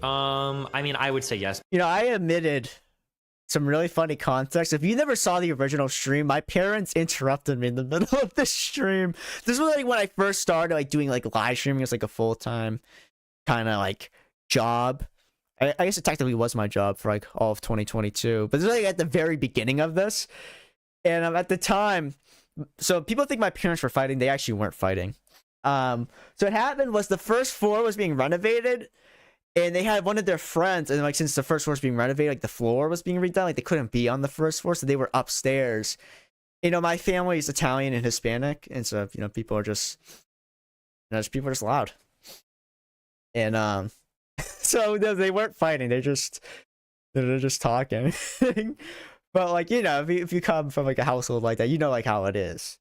S5: I mean, I would say yes.
S1: You know, I admitted some really funny context. If you never saw the original stream, my parents interrupted me in the middle of the stream. This was like when I first started like doing like live streaming as like a full-time kind of like job. I guess it technically was my job for like all of 2022, but this was like at the very beginning of this. And at the time, so people think my parents were fighting. They actually weren't fighting. So what happened was the first floor was being renovated, and they had one of their friends, and like since the first floor was being renovated, like the floor was being redone, like they couldn't be on the first floor, so they were upstairs. You know, my family is Italian and Hispanic, and so you know people are just, people are just loud. And so they weren't fighting; they're just talking. But like you know, if you come from like a household like that, you know like how it is.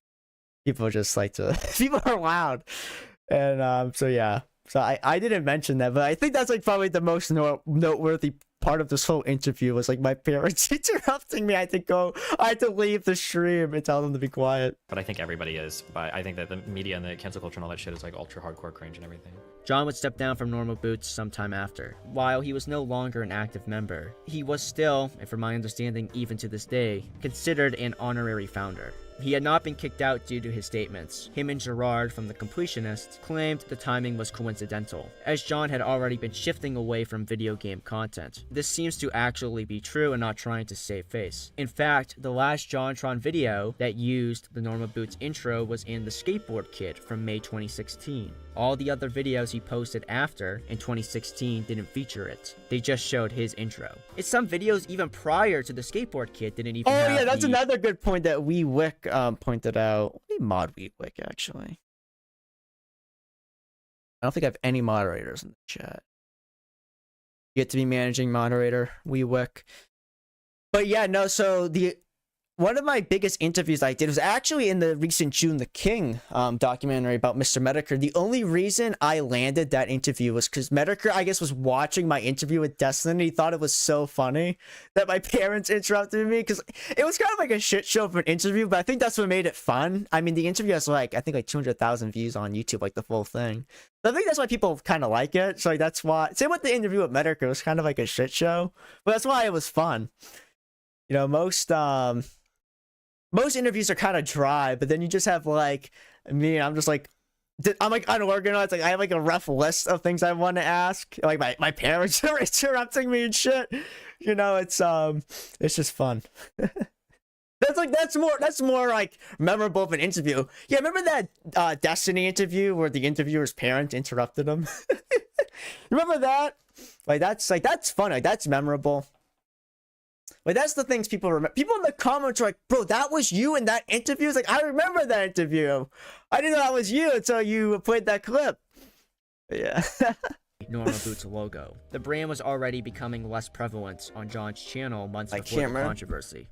S1: People just like to people are loud, and so yeah. So I didn't mention that, but I think that's like probably the most noteworthy part of this whole interview was like my parents interrupting me. I had to leave the stream and tell them to be quiet.
S5: But I think everybody is. But I think that the media and the cancel culture and all that shit is like ultra hardcore cringe and everything.
S3: John would step down from Normal Boots sometime after. While he was no longer an active member, he was still, and from my understanding even to this day, considered an honorary founder. He had not been kicked out due to his statements. Him and Gerard from the Completionist claimed the timing was coincidental, as John had already been shifting away from video game content. This seems to actually be true and not trying to save face. In fact, the last JonTron video that used the Normal Boots intro was in the Skateboard Kid from May 2016. All the other videos he posted after, in 2016, didn't feature it. They just showed his intro. And some videos even prior to the Skateboard Kid didn't even have
S1: yeah, that's another good point that WeWick pointed out. Let me mod WeWick, actually. I don't think I have any moderators in the chat. You get to be managing moderator, WeWick. But yeah, no, so one of my biggest interviews I did was actually in the recent June the King documentary about Mr. Medicare. The only reason I landed that interview was because Medicare, I guess, was watching my interview with Destiny. He thought it was so funny that my parents interrupted me because it was kind of like a shit show for an interview, but I think that's what made it fun. I mean, the interview has like, I think like 200,000 views on YouTube, like the full thing. So I think that's why people kind of like it. So like, that's why, same with the interview with Medicare, it was kind of like a shit show, but that's why it was fun. You know, most interviews are kind of dry, but then you just have like me. I'm just like, I'm like unorganized. Like I have like a rough list of things I want to ask. Like my parents are interrupting me and shit. You know, it's just fun. That's more like memorable of an interview. Yeah, remember that Destiny interview where the interviewer's parent interrupted him? Remember that? That's fun. Like that's memorable. Like that's the things people remember. People in the comments are like, bro, that was you in that interview? It's like, I remember that interview. I didn't know that was you until you played that clip. Yeah.
S3: Normal Boots logo. The brand was already becoming less prevalent on John's channel months before the controversy.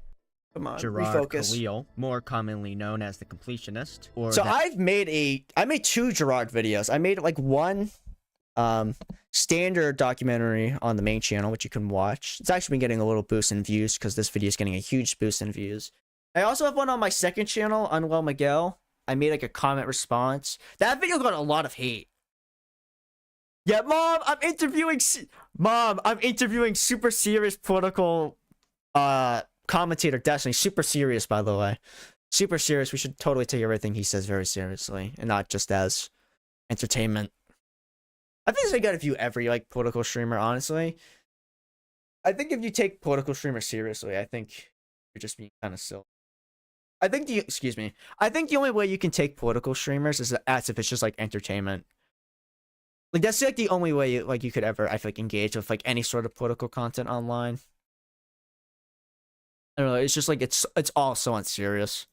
S1: Come on,
S3: Gerard
S1: refocus.
S3: Khalil, more commonly known as the Completionist.
S1: So I made 2 Gerard videos. I made like one standard documentary on the main channel, which you can watch. It's actually been getting a little boost in views because this video is getting a huge boost in views. I also have one on my second channel, Unwell Miguel. I made like a comment response. That video got a lot of hate. Yeah, Mom, I'm interviewing super serious political commentator Destiny. Super serious, by the way. Super serious. We should totally take everything he says very seriously and not just as entertainment. I think I gotta view every like political streamer, honestly. I think if you take political streamers seriously, I think you're just being kind of silly. I think the only way you can take political streamers is as if it's just like entertainment. Like that's like the only way you could ever, I feel like, engage with like any sort of political content online. I don't know, it's just like it's all so unserious.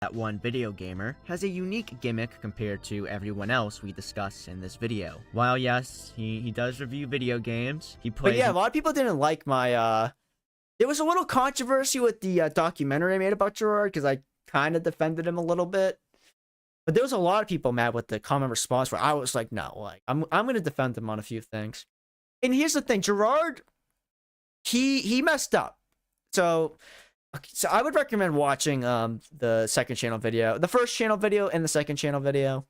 S3: That one video gamer has a unique gimmick compared to everyone else we discuss in this video. While yes, he does review video games, he plays...
S1: But yeah, a lot of people didn't like my, there was a little controversy with the documentary I made about Gerard, because I kind of defended him a little bit. But there was a lot of people mad with the comment response where I was like, no, like, I'm going to defend him on a few things. And here's the thing, Gerard, he messed up. So I would recommend watching the second channel video, the first channel video and the second channel video.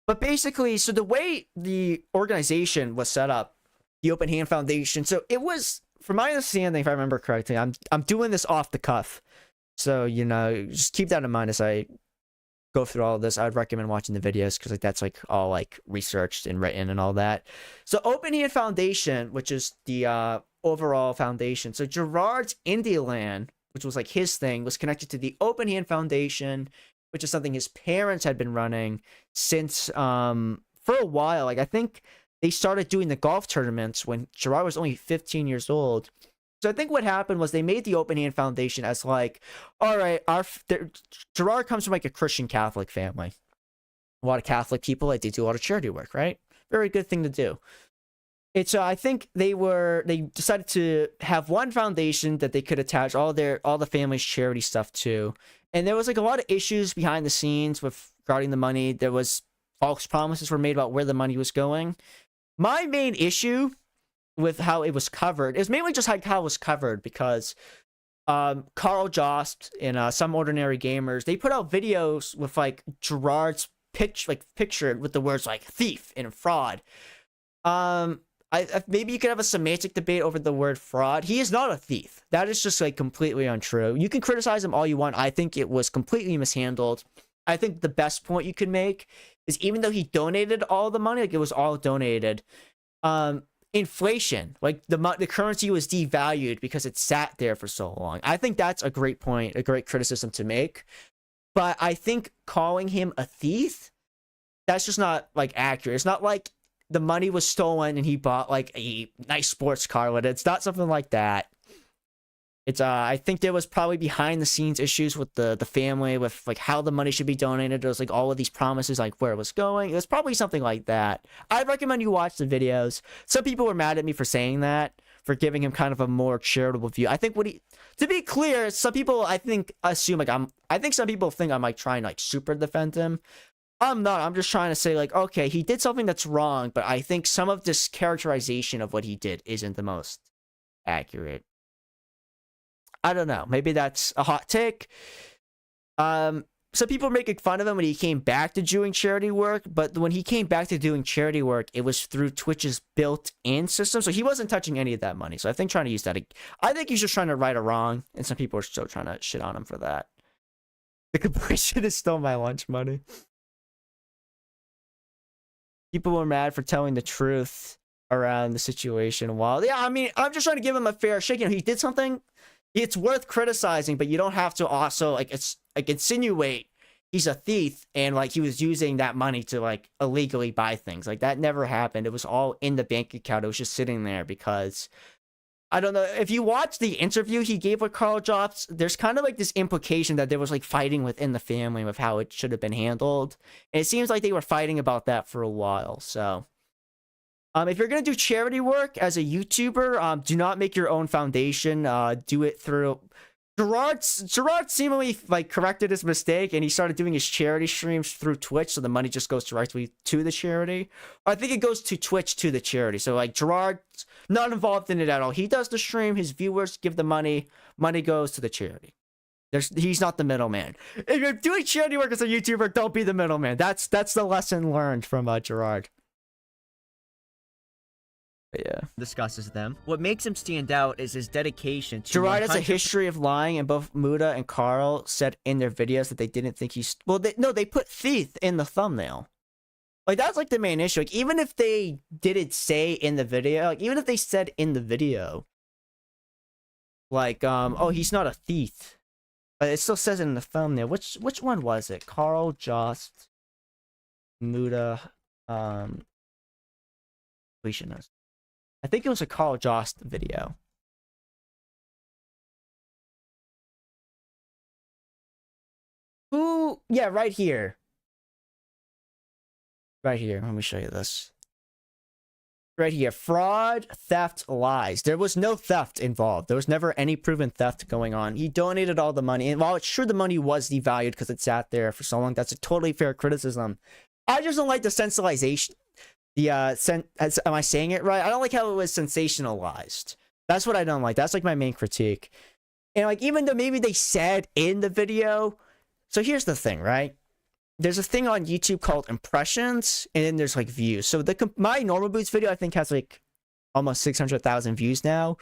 S1: But basically, so the way the organization was set up, the Open Hand Foundation, so it was, from my understanding, if I remember correctly, I'm doing this off the cuff. So, you know, just keep that in mind as I go through all of this. I'd recommend watching the videos because like that's like all like researched and written and all that. So Open Hand Foundation, which is the overall foundation. So Gerard's Indie Land, which was like his thing, was connected to the Open Hand Foundation, which is something his parents had been running since for a while. Like I think they started doing the golf tournaments when Gerard was only 15 years old. So I think what happened was they made the Open Hand Foundation as like, all right, Gerard comes from like a Christian Catholic family. A lot of Catholic people, like they do a lot of charity work, right? Very good thing to do. It's I think they decided to have one foundation that they could attach all the family's charity stuff to. And there was like a lot of issues behind the scenes with regarding the money. There was false promises were made about where the money was going. My main issue with how it was covered is mainly just how it was covered because Carl Jost and Some Ordinary Gamers, they put out videos with like Gerard's picture with the words like thief and fraud. Maybe you could have a semantic debate over the word fraud. He is not a thief. That is just like completely untrue. You can criticize him all you want. I think it was completely mishandled. I think the best point you could make is even though he donated all the money, like it was all donated, inflation, like the currency was devalued because it sat there for so long. I think that's a great point, a great criticism to make. But I think calling him a thief, that's just not like accurate. It's not like the money was stolen and he bought like a nice sports car with it. It's not something like that. It's I think there was probably behind the scenes issues with the family with like how the money should be donated. There was like all of these promises like where it was going. It was probably something like that. I'd recommend you watch the videos. Some people were mad at me for saying that, for giving him kind of a more charitable view. I think to be clear, some people I think assume like I think some people think I'm like trying to like super defend him. I'm not. I'm just trying to say, like, okay, he did something that's wrong, but I think some of this characterization of what he did isn't the most accurate. I don't know. Maybe that's a hot take. Some people are making fun of him when he came back to doing charity work, but when he came back to doing charity work, it was through Twitch's built-in system, so he wasn't touching any of that money. So I think trying to use that, I think he's just trying to right a wrong, and some people are still trying to shit on him for that. The completionist stole my lunch money. People were mad for telling the truth around the situation. While, yeah, I mean, I'm just trying to give him a fair shake. You know, he did something. It's worth criticizing, but you don't have to also like insinuate he's a thief and like he was using that money to like illegally buy things. Like that never happened. It was all in the bank account. It was just sitting there because I don't know if you watch the interview he gave with Carl Jost, there's kind of like this implication that there was like fighting within the family with how it should have been handled. And it seems like they were fighting about that for a while. So if you're going to do charity work as a YouTuber, do not make your own foundation. Do it through Gerard seemingly like corrected his mistake and he started doing his charity streams through Twitch, so the money just goes directly to the charity. Or I think it goes to Twitch to the charity. So like Gerard's not involved in it at all. He does the stream, his viewers give the money goes to the charity. He's not the middleman. If you're doing charity work as a YouTuber, don't be the middleman. That's the lesson learned from Gerard. But yeah.
S3: Discusses them. What makes him stand out is his dedication to
S1: Gerard has a
S3: 100%
S1: history of lying, and both Muda and Carl said in their videos that they didn't think he's... Well, they put thief in the thumbnail. Like, that's like the main issue. Like, even if they didn't say in the video, like, even if they said in the video, like, oh, he's not a thief. But it still says it in the thumbnail. Which one was it? Carl, Jost, Muda, Completionist. I think it was a Carl Jost video. Who? Yeah, right here. Right here. Let me show you this. Right here. Fraud, theft, lies. There was no theft involved. There was never any proven theft going on. He donated all the money. And while it's true the money was devalued because it sat there for so long, that's a totally fair criticism. I just don't like the sensationalization. Am I saying it right? I don't like how it was sensationalized. That's what I don't like. That's like my main critique. And like, even though maybe they said in the video, so here's the thing, right? There's a thing on YouTube called impressions, and then there's like views. So my normal boots video, I think, has like almost 600,000 views now.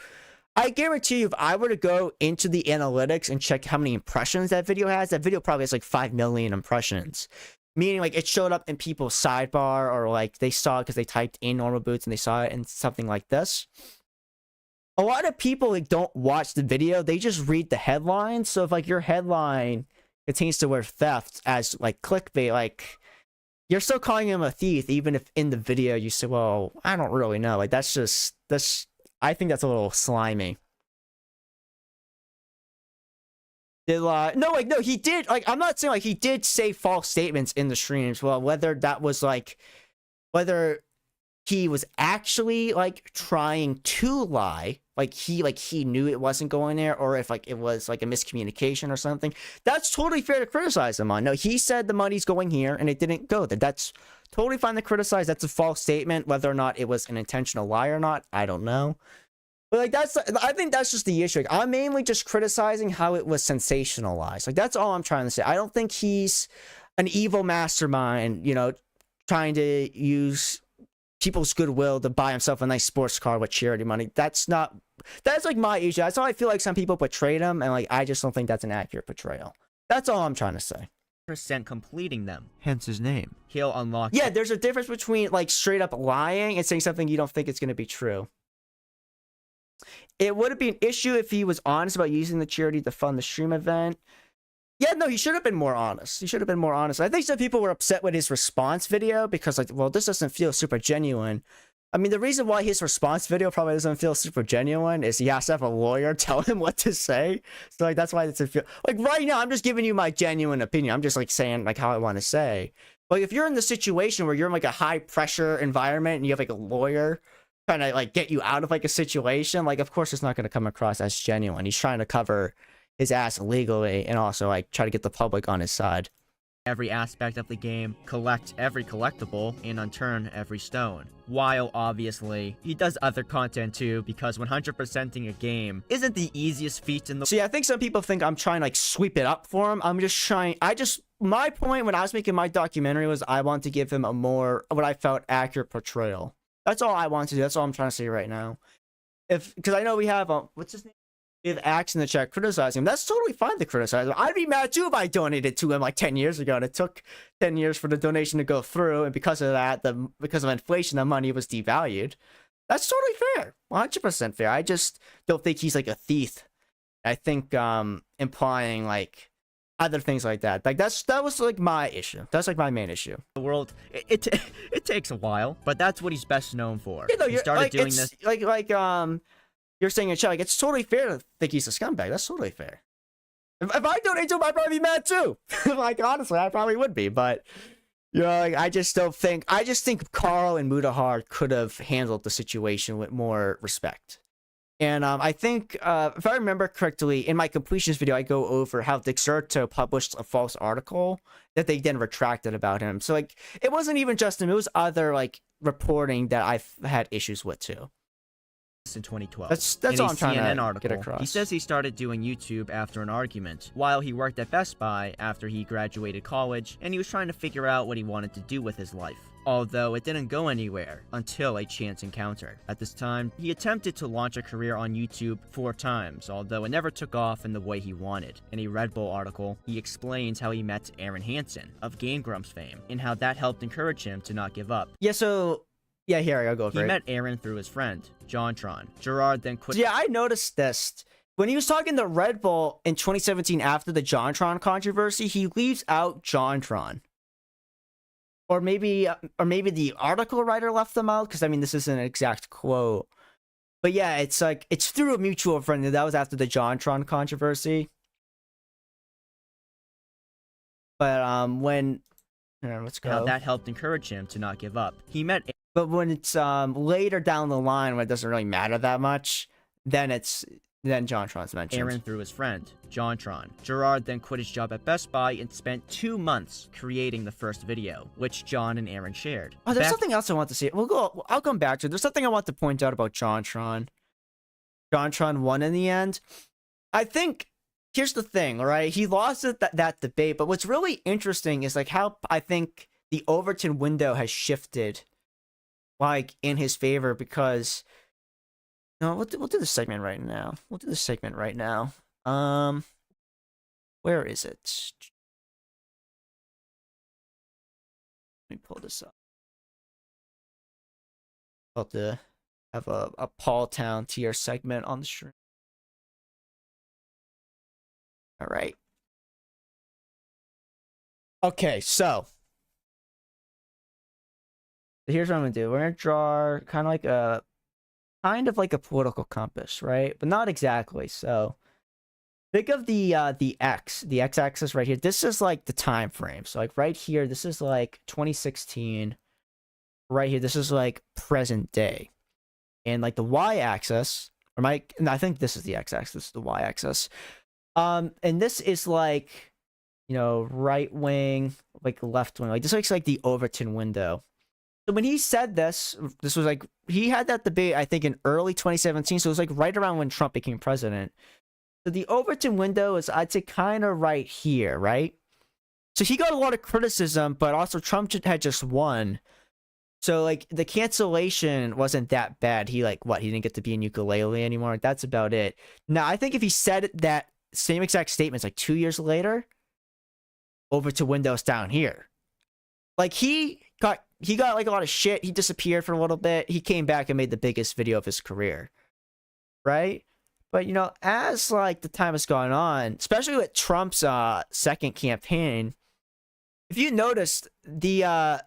S1: I guarantee you, if I were to go into the analytics and check how many impressions that video has, that video probably has like 5 million impressions. Meaning, like, it showed up in people's sidebar, or, like, they saw it because they typed in normal boots and they saw it in something like this. A lot of people, like, don't watch the video. They just read the headline. So if, like, your headline contains the word theft as, like, clickbait, like, you're still calling him a thief, even if in the video you say, well, I don't really know. Like, that's I think that's a little slimy. No, he did, like, I'm not saying, like, he did say false statements in the streams. Well, whether that was, like, whether he was actually, like, trying to lie, like, he knew it wasn't going there, or if, like, it was, like, a miscommunication or something, that's totally fair to criticize him on. No, he said the money's going here, and it didn't go there. That's totally fine to criticize. That's a false statement. Whether or not it was an intentional lie or not, I don't know. But, like, I think that's just the issue. Like, I'm mainly just criticizing how it was sensationalized. Like, that's all I'm trying to say. I don't think he's an evil mastermind, you know, trying to use people's goodwill to buy himself a nice sports car with charity money. That's like my issue. That's how I feel like some people portrayed him, and, like, I just don't think that's an accurate portrayal. That's all I'm trying to say.
S3: % completing them. Hence his name. He'll unlock.
S1: Yeah, there's a difference between, like, straight up lying and saying something you don't think is going to be true. It wouldn't be an issue if he was honest about using the charity to fund the stream event. Yeah, no, he should have been more honest. He should have been more honest. I think some people were upset with his response video because, like, well, this doesn't feel super genuine. I mean, the reason why his response video probably doesn't feel super genuine is he has to have a lawyer tell him what to say. So, like, that's why it doesn't feel... Like, right now, I'm just giving you my genuine opinion. I'm just, like, saying, like, how I want to say. Like, if you're in the situation where you're in, like, a high-pressure environment and you have, like, a lawyer trying to, like, get you out of, like, a situation, like, of course it's not going to come across as genuine. He's trying to cover his ass legally and also, like, try to get the public on his side.
S3: Every aspect of the game, collect every collectible, and unturned every stone. While, obviously, he does other content too, because 100%ing a game isn't the easiest feat in the...
S1: See, I think some people think I'm trying to, like, sweep it up for him. I'm just trying... My point when I was making my documentary was I want to give him a more, what I felt, accurate portrayal. That's all I want to do. That's all I'm trying to say right now. Because I know we have, what's his name? We have Axe in the chat criticizing him. That's totally fine to criticize him. I'd be mad too if I donated to him like 10 years ago and it took 10 years for the donation to go through, and because of that, because of inflation, the money was devalued. That's totally fair. 100% fair. I just don't think he's like a thief. I think implying like other things like that. Like that was like my issue. That's like my main issue.
S3: The world, it takes a while, but that's what he's best known for.
S1: You know,
S3: he started
S1: like,
S3: doing this.
S1: You're saying in chat, like, it's totally fair to think he's a scumbag. That's totally fair. If I donate to him, I'd probably be mad too. Like, honestly, I probably would be. But, you know, like, I just think Carl and Mudahar could have handled the situation with more respect. And I think, if I remember correctly, in my completionist video, I go over how Dexerto published a false article that they then retracted about him. So, like, it wasn't even just him. It was other, like, reporting that I've had issues with, too.
S3: In 2012.
S1: That's
S3: in
S1: all
S3: a
S1: I'm trying
S3: CNN
S1: to
S3: article,
S1: get across.
S3: he says he started doing YouTube after an argument, while he worked at Best Buy after he graduated college, and he was trying to figure out what he wanted to do with his life. Although it didn't go anywhere until a chance encounter. At this time, he attempted to launch a career on YouTube 4 times, although it never took off in the way he wanted. In a Red Bull article, he explains how he met Aaron Hansen of Game Grumps fame, and how that helped encourage him to not give up.
S1: Yeah, so... Yeah, here, I'll go over
S3: He
S1: it.
S3: met Aaron through his friend, JonTron. Gerard then quit.
S1: Yeah, I noticed this. When he was talking to Red Bull in 2017 after the JonTron controversy, he leaves out JonTron. Or maybe the article writer left them out, because I mean, this isn't an exact quote. But yeah, it's like, it's through a mutual friend. That was after the JonTron controversy. But
S3: let's
S1: go.
S3: How that helped encourage him to not give up. He met.
S1: But when it's later down the line, when it doesn't really matter that much, then JonTron's mentioned.
S3: Aaron through his friend, JonTron. Gerard then quit his job at Best Buy and spent 2 months creating the first video, which John and Aaron shared.
S1: Oh, there's something else I want to see. I'll come back to it. There's something I want to point out about JonTron. JonTron won in the end. I think, here's the thing, all right? He lost that debate, but what's really interesting is like how I think the Overton window has shifted, like, in his favor, because... No, we'll do this segment right now. Where is it? Let me pull this up. About to have a Paul Town tier segment on the stream. All right. Okay, so here's what I'm gonna do. We're gonna draw kind of like a political compass, right? But not exactly. So think of the x-axis right here. This is like the time frame. So like right here, this is like 2016. Right here, this is like present day. And like the y-axis, I think this is the x-axis, this is the y-axis. And this is like, you know, right wing, like left wing. Like this looks like the Overton window. So when he said this was like, he had that debate, I think, in early 2017. So it was like right around when Trump became president. So the Overton window is, I'd say, kind of right here, right? So he got a lot of criticism, but also Trump had just won. So like the cancellation wasn't that bad. He didn't get to be in ukulele anymore. That's about it. Now, I think if he said that same exact statements like 2 years later, Overton window's down here. Like he got like a lot of shit. He disappeared for a little bit. He came back and made the biggest video of his career, right? But you know, as like the time has gone on, especially with Trump's second campaign, if you noticed, the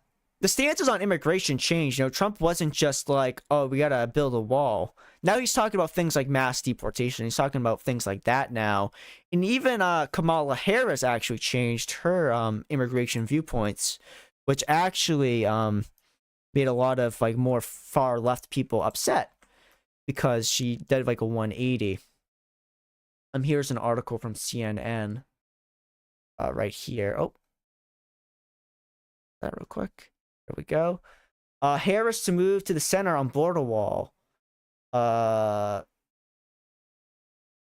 S1: stances on immigration changed. You know, Trump wasn't just like, oh, we gotta build a wall. Now he's talking about things like mass deportation. He's talking about things like that now. And even Kamala Harris actually changed her immigration viewpoints, which actually made a lot of like more far left people upset because she did like a 180. Here's an article from CNN right here. Oh, that real quick. There we go. Harris to move to the center on border wall.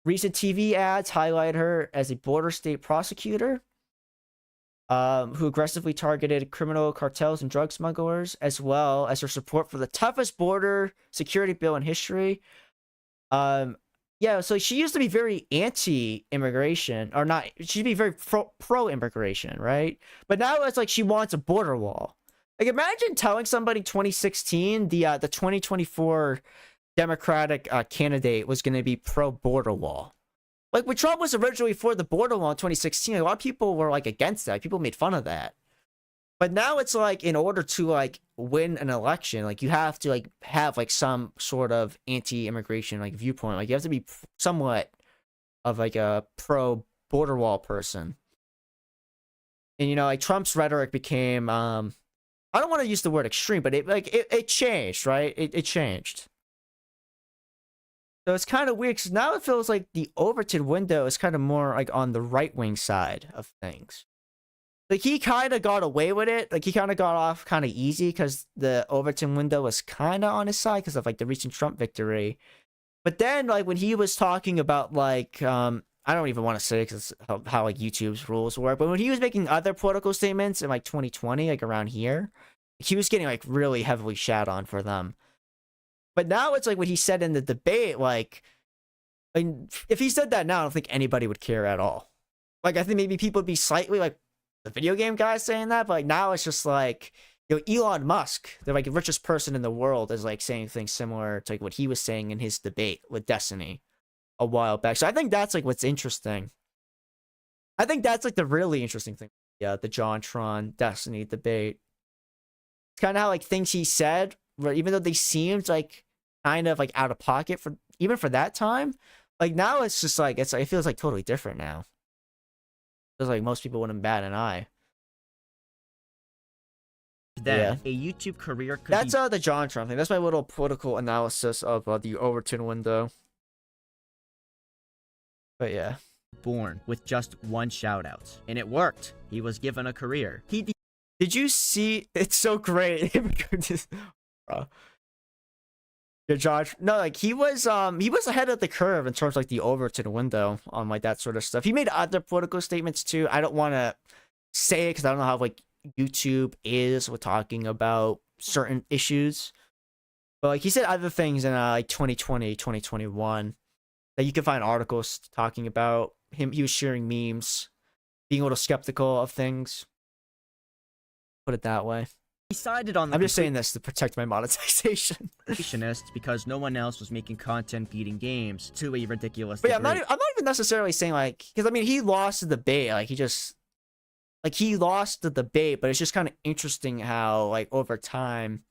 S1: Recent TV ads highlight her as a border state prosecutor who aggressively targeted criminal cartels and drug smugglers, as well as her support for the toughest border security bill in history. Yeah, so she used to be very anti-immigration, or not, she'd be very pro-immigration, right? But now it's like she wants a border wall. Like, imagine telling somebody 2016, the 2024 Democratic candidate was going to be pro-border wall. Like, when Trump was originally for the border wall in 2016, a lot of people were, like, against that. People made fun of that. But now it's, like, in order to, like, win an election, like, you have to, like, have, like, some sort of anti-immigration, like, viewpoint. Like, you have to be somewhat of, like, a pro-border wall person. And, you know, like, Trump's rhetoric became, I don't want to use the word extreme, but it changed, right? It changed. So it's kind of weird because now it feels like the Overton window is kind of more like on the right wing side of things. Like he kind of got away with it. Like he kind of got off kind of easy because the Overton window was kind of on his side because of like the recent Trump victory. But then like when he was talking about like I don't even want to say because how like YouTube's rules work. But when he was making other political statements in like 2020, like around here, he was getting like really heavily shat on for them. But now it's like what he said in the debate, like, I mean, if he said that now, I don't think anybody would care at all. Like, I think maybe people would be slightly like the video game guy saying that, but like now it's just like, you know, Elon Musk, the like richest person in the world, is like saying things similar to like what he was saying in his debate with Destiny a while back. So I think that's like what's interesting. I think that's like the really interesting thing. Yeah, the JonTron Destiny debate. It's kind of how like things he said, where even though they seemed like kind of like out of pocket for even for that time, like now it's just like it feels like totally different now. It feels like most people wouldn't bat an eye.
S3: Then a YouTube career could
S1: That's the JonTron thing. That's my little political analysis of the Overton window. But yeah,
S3: born with just one shout out, and it worked. He was given a career.
S1: Did you see? It's so great. Bro. Yeah, Josh. No, like he was ahead of the curve in terms of like the Overton window on like that sort of stuff. He made other political statements too. I don't want to say it because I don't know how like YouTube is with talking about certain issues. But like he said other things in like 2020, 2021 that you can find articles talking about him. He was sharing memes, being a little skeptical of things. Put it that way.
S3: Decided on the
S1: I'm just saying this to protect my monetization.
S3: Completionist because no one else was making content beating games to a ridiculous
S1: But yeah,
S3: degree.
S1: I'm not even necessarily saying like, because I mean he lost the debate, like he lost the debate, but it's just kind of interesting how like over time,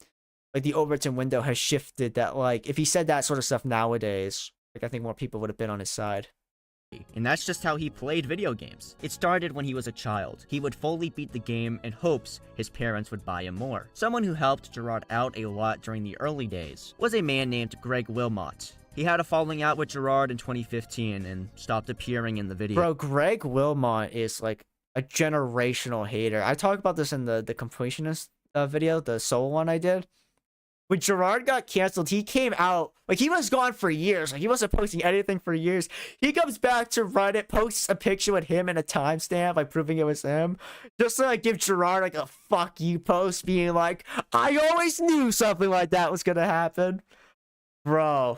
S1: like the Overton window has shifted. That like if he said that sort of stuff nowadays, like I think more people would have been on his side.
S3: And that's just how he played video games. It started when he was a child. He would fully beat the game in hopes his parents would buy him more. Someone who helped Gerard out a lot during the early days was a man named Greg Wilmot. He had a falling out with Gerard in 2015 and stopped appearing in the video.
S1: Bro, Greg Wilmot is like a generational hater. I talked about this in the Completionist video, the solo one I did. When Gerard got canceled, he came out, like, he was gone for years. Like, he wasn't posting anything for years. He comes back to Reddit, posts a picture with him and a timestamp, like, proving it was him. Just to, like, give Gerard, like, a fuck you post, being like, I always knew something like that was gonna happen. Bro.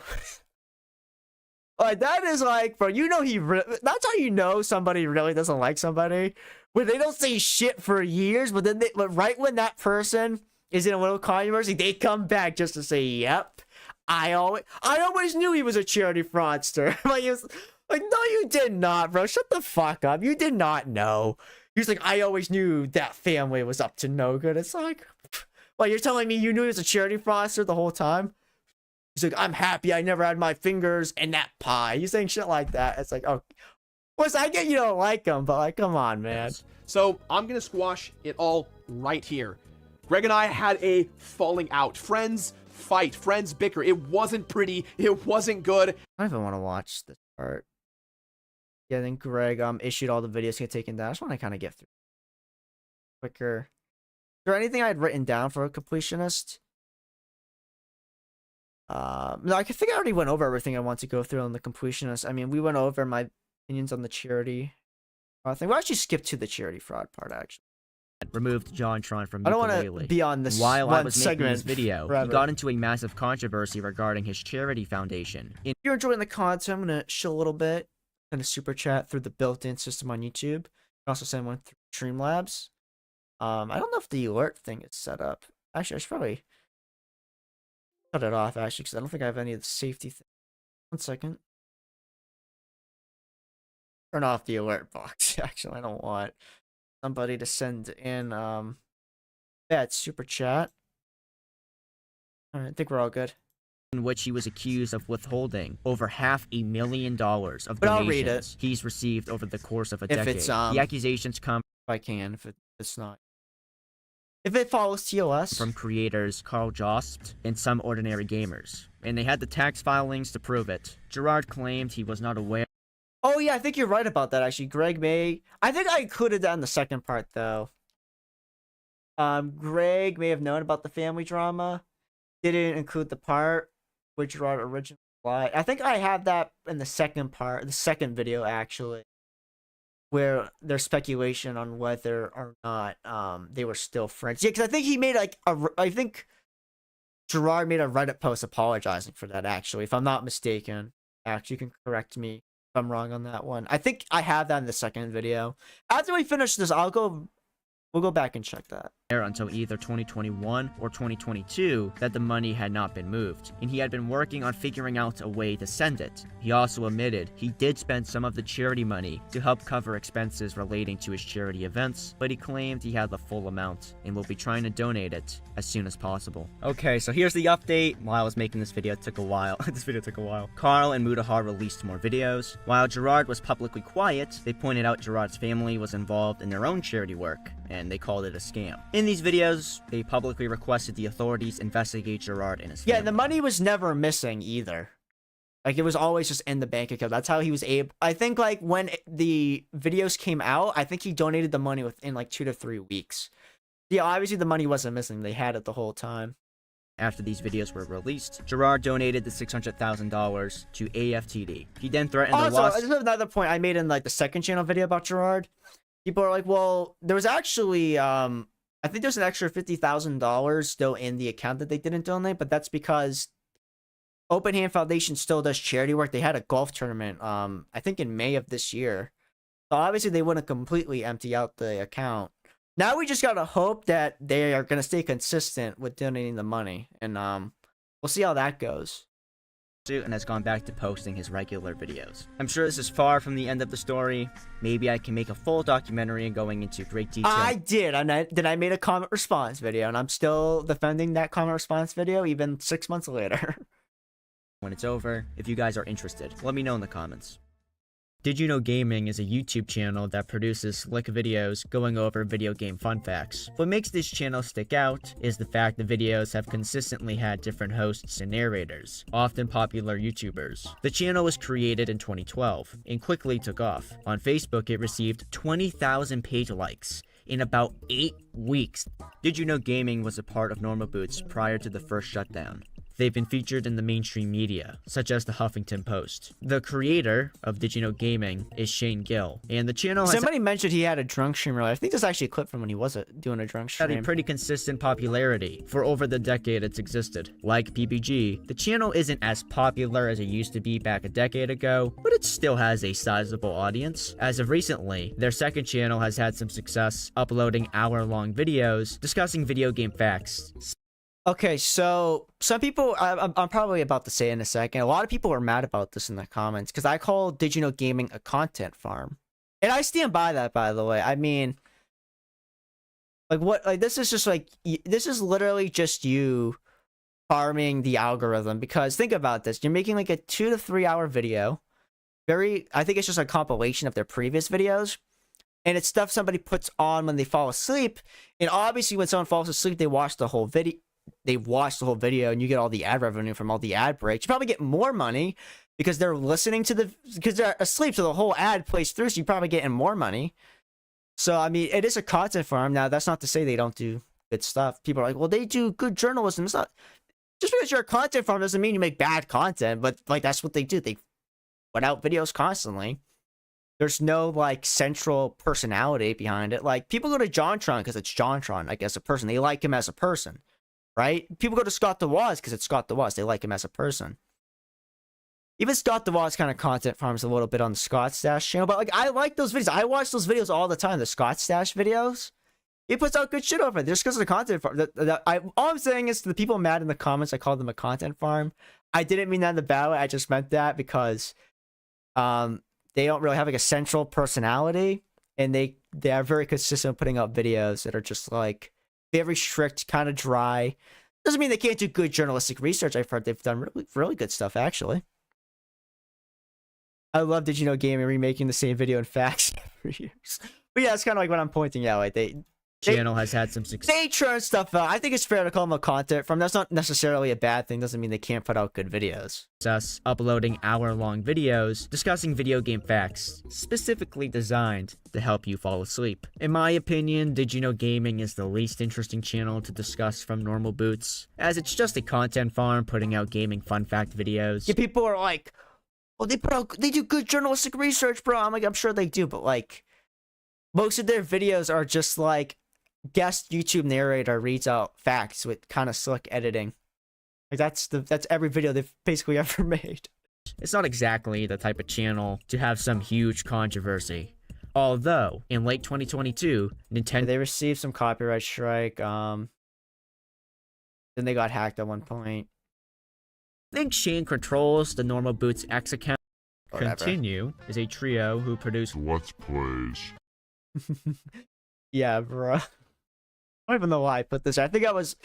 S1: Like, that is like, bro, you know that's how you know somebody really doesn't like somebody. When they don't say shit for years, but then but right when that person is in a little controversy, they come back just to say, yep, I always knew he was a charity fraudster. Like, he was like, no, you did not, bro. Shut the fuck up. You did not know. He was like, I always knew that family was up to no good. It's like, well, you're telling me you knew he was a charity fraudster the whole time? He's like, I'm happy I never had my fingers in that pie. He's saying shit like that. It's like, oh, well, I get you don't like him, but like, come on, man.
S6: So I'm gonna squash it all right here. Greg and I had a falling out. Friends fight, friends bicker. It wasn't pretty. It wasn't good.
S1: I don't even want to watch this part. Yeah, then Greg issued all the videos get taken down. I just want to kind of get through quicker. Is there anything I had written down for a completionist? No, I think I already went over everything I want to go through on the completionist. I mean, we went over my opinions on the charity fraud thing. We'll actually skip to the charity fraud part, actually.
S3: Removed JonTron from
S1: I don't
S3: ukulele.
S1: want to be on this
S3: While
S1: one
S3: I was
S1: segment
S3: making this video,
S1: forever.
S3: he got into a massive controversy regarding his charity foundation.
S1: If you're enjoying the content, I'm going to chill a little bit and a super chat through the built-in system on YouTube. You can also send one through Streamlabs. I don't know if the alert thing is set up. Actually, I should probably cut it off, actually, because I don't think I have any of the safety things. 1 second. Turn off the alert box. Actually, I don't want somebody to send in that super chat. Alright, I think we're all good.
S3: In which he was accused of withholding over $500,000 of
S1: But I'll read
S3: donations he's received over the course of a
S1: If
S3: decade.
S1: it's,
S3: The accusations come
S1: If I can, if it's not. If it follows TOS.
S3: From creators Carl Jost and Some Ordinary Gamers, and they had the tax filings to prove it. Gerard claimed he was not aware.
S1: Oh yeah, I think you're right about that actually. Greg may. I think I included that in the second part though. Greg may have known about the family drama. Didn't include the part where Gerard originally lied. I think I have that in the second part, the second video actually, where there's speculation on whether or not they were still friends. Yeah, because I think he made like I think Gerard made a Reddit post apologizing for that actually, if I'm not mistaken. Actually, you can correct me if I'm wrong on that one. I think I have that in the second video. After we finish this, we'll go back and check that.
S3: Until either 2021 or 2022 that the money had not been moved, and he had been working on figuring out a way to send it. He also admitted he did spend some of the charity money to help cover expenses relating to his charity events, but he claimed he had the full amount and will be trying to donate it as soon as possible. Okay, so here's the update. While I was making this video, it took a while. This video took a while. Carl and Mutahar released more videos. While Gerard was publicly quiet, they pointed out Gerard's family was involved in their own charity work, and they called it a scam. In these videos, they publicly requested the authorities investigate Gerard and his family.
S1: Yeah, the money was never missing either. Like, it was always just in the bank account. That's how he was able... I think, like, when the videos came out, I think he donated the money within, like, 2 to 3 weeks. Yeah, obviously the money wasn't missing. They had it the whole time.
S3: After these videos were released, Gerard donated the $600,000 to AFTD. He then threatened the loss...
S1: Also, this is another point I made in, like, the second channel video about Gerard. People are like, well, there was actually... I think there's an extra $50,000 still in the account that they didn't donate, but that's because Open Hand Foundation still does charity work. They had a golf tournament, I think in May of this year. So obviously they wouldn't completely empty out the account. Now we just gotta hope that they are gonna stay consistent with donating the money, and we'll see how that goes.
S3: And has gone back to posting his regular videos. I'm sure this is far from the end of the story. Maybe I can make a full documentary going into great detail.
S1: I did, and I made a comment response video, and I'm still defending that comment response video even 6 months later.
S3: When it's over, if you guys are interested, let me know in the comments. DidYouKnowGaming is a YouTube channel that produces slick videos going over video game fun facts. What makes this channel stick out is the fact the videos have consistently had different hosts and narrators, often popular YouTubers. The channel was created in 2012 and quickly took off. On Facebook, it received 20,000 page likes in about 8 weeks. DidYouKnowGaming was a part of Normal Boots prior to the first shutdown. They've been featured in the mainstream media, such as the Huffington Post. The creator of DidYouKnowGaming is Shane Gill, and the channel has...
S1: Somebody mentioned he had a drunk stream earlier. I think there's actually a clip from when he was doing a drunk stream.
S3: Had a pretty consistent popularity for over the decade it's existed. Like PBG, the channel isn't as popular as it used to be back a decade ago, but it still has a sizable audience. As of recently, their second channel has had some success uploading hour-long videos discussing video game facts.
S1: Okay, so some people, I'm probably about to say in a second, a lot of people are mad about this in the comments because I call DidYouKnowGaming a content farm. And I stand by that, by the way. I mean, like, what, like, this is just like, this is literally just you farming the algorithm, because think about this. You're making like a 2 to 3 hour video. I think it's just a compilation of their previous videos. And it's stuff somebody puts on when they fall asleep. And obviously when someone falls asleep, they watch the whole video. They watch the whole video and you get all the ad revenue from all the ad breaks. You probably get more money because they're listening to because they're asleep, so the whole ad plays through, so you're probably getting more money. So, I mean, it is a content farm. Now, that's not to say they don't do good stuff. People are like, well, they do good journalism. It's not, just because you're a content farm doesn't mean you make bad content, but, like, that's what they do. They put out videos constantly. There's no, like, central personality behind it. Like, people go to JonTron because it's JonTron, like, as a person. They like him as a person. Right? People go to Scott DeWaz because it's Scott DeWaz. They like him as a person. Even Scott DeWaz kind of content farms a little bit on the Scott Stash channel, but like I like those videos. I watch those videos all the time. The Scott Stash videos. He puts out good shit over it. Just because of the content farm. All I'm saying is to the people mad in the comments, I called them a content farm. I didn't mean that in the bad way. I just meant that because they don't really have like a central personality, and they are very consistent with putting out videos that are just like very strict, kind of dry. Doesn't mean they can't do good journalistic research. I've heard they've done really good stuff, actually. I love DidYouKnowGaming remaking the same video in facts for years. But yeah, it's kind of like what I'm pointing out. Like
S3: Channel has had some success.
S1: They churn stuff out. I think it's fair to call them a content firm. That's not necessarily a bad thing. Doesn't mean they can't put out good videos.
S3: Us uploading hour-long videos discussing video game facts specifically designed to help you fall asleep. In my opinion, DidYouKnowGaming is the least interesting channel to discuss from Normal Boots, as it's just a content farm putting out gaming fun fact videos.
S1: Yeah, people are like, "Oh, they do good journalistic research, bro." I'm like, I'm sure they do, but like, most of their videos are just like guest YouTube narrator reads out facts with kind of slick editing. Like that's every video they've basically ever made.
S3: It's not exactly the type of channel to have some huge controversy. Although, in late 2022, Nintendo...
S1: They received some copyright strike, then they got hacked at one point.
S3: I think Shane controls the Normal Boots X account.
S1: Whatever.
S3: Continue is a trio who produce
S7: Let's Plays.
S1: Yeah, bro. I don't even know why I put this there. I think I don't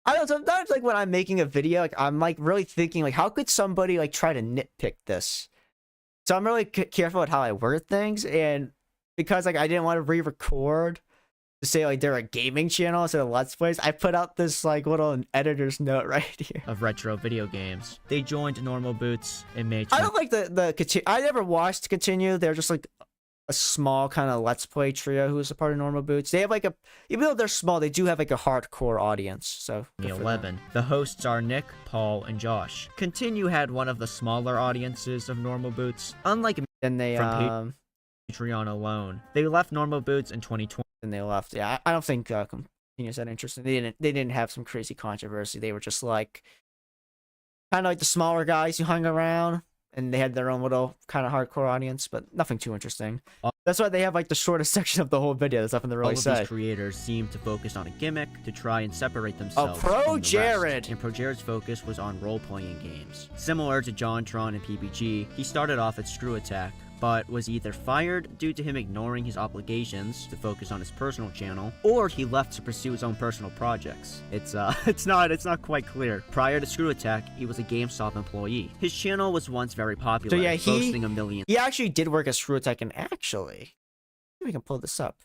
S1: know, sometimes like when I'm making a video, like I'm like really thinking like how could somebody like try to nitpick this? So I'm really careful with how I word things, and because like I didn't want to re-record to say like they're a gaming channel instead of Let's Plays, I put out this like little editor's note right here.
S3: of retro video games. They joined Normal Boots in May.
S1: I don't like I never watched Continue. They're just like a small kind of Let's Play trio who is a part of Normal Boots. They have like even though they're small, they do have like a hardcore audience. So good for them.
S3: 2011. The hosts are Nick, Paul, and Josh. Continue had one of the smaller audiences of Normal Boots. Unlike
S1: Then they
S3: from Patreon alone, they left Normal Boots in 2020.
S1: and they left. Yeah, I don't think Continue is that interesting. They didn't have some crazy controversy. They were just like kind of like the smaller guys who hung around, and they had their own little kind of hardcore audience, but nothing too interesting. That's why they have like the shortest section of the whole video. There's nothing to really
S3: All of
S1: say.
S3: these creators seem to focus on a gimmick to try and separate themselves from the
S1: ProJared.
S3: rest. And ProJared's focus was on role-playing games. Similar to JonTron and PBG, he started off at Screw Attack, but was either fired due to him ignoring his obligations to focus on his personal channel, or he left to pursue his own personal projects. It's not quite clear. Prior to Screw Attack, he was a GameStop employee. His channel was once very popular,
S1: So yeah,
S3: boasting a million.
S1: He actually did work at Screw Attack, and actually, we can pull this up.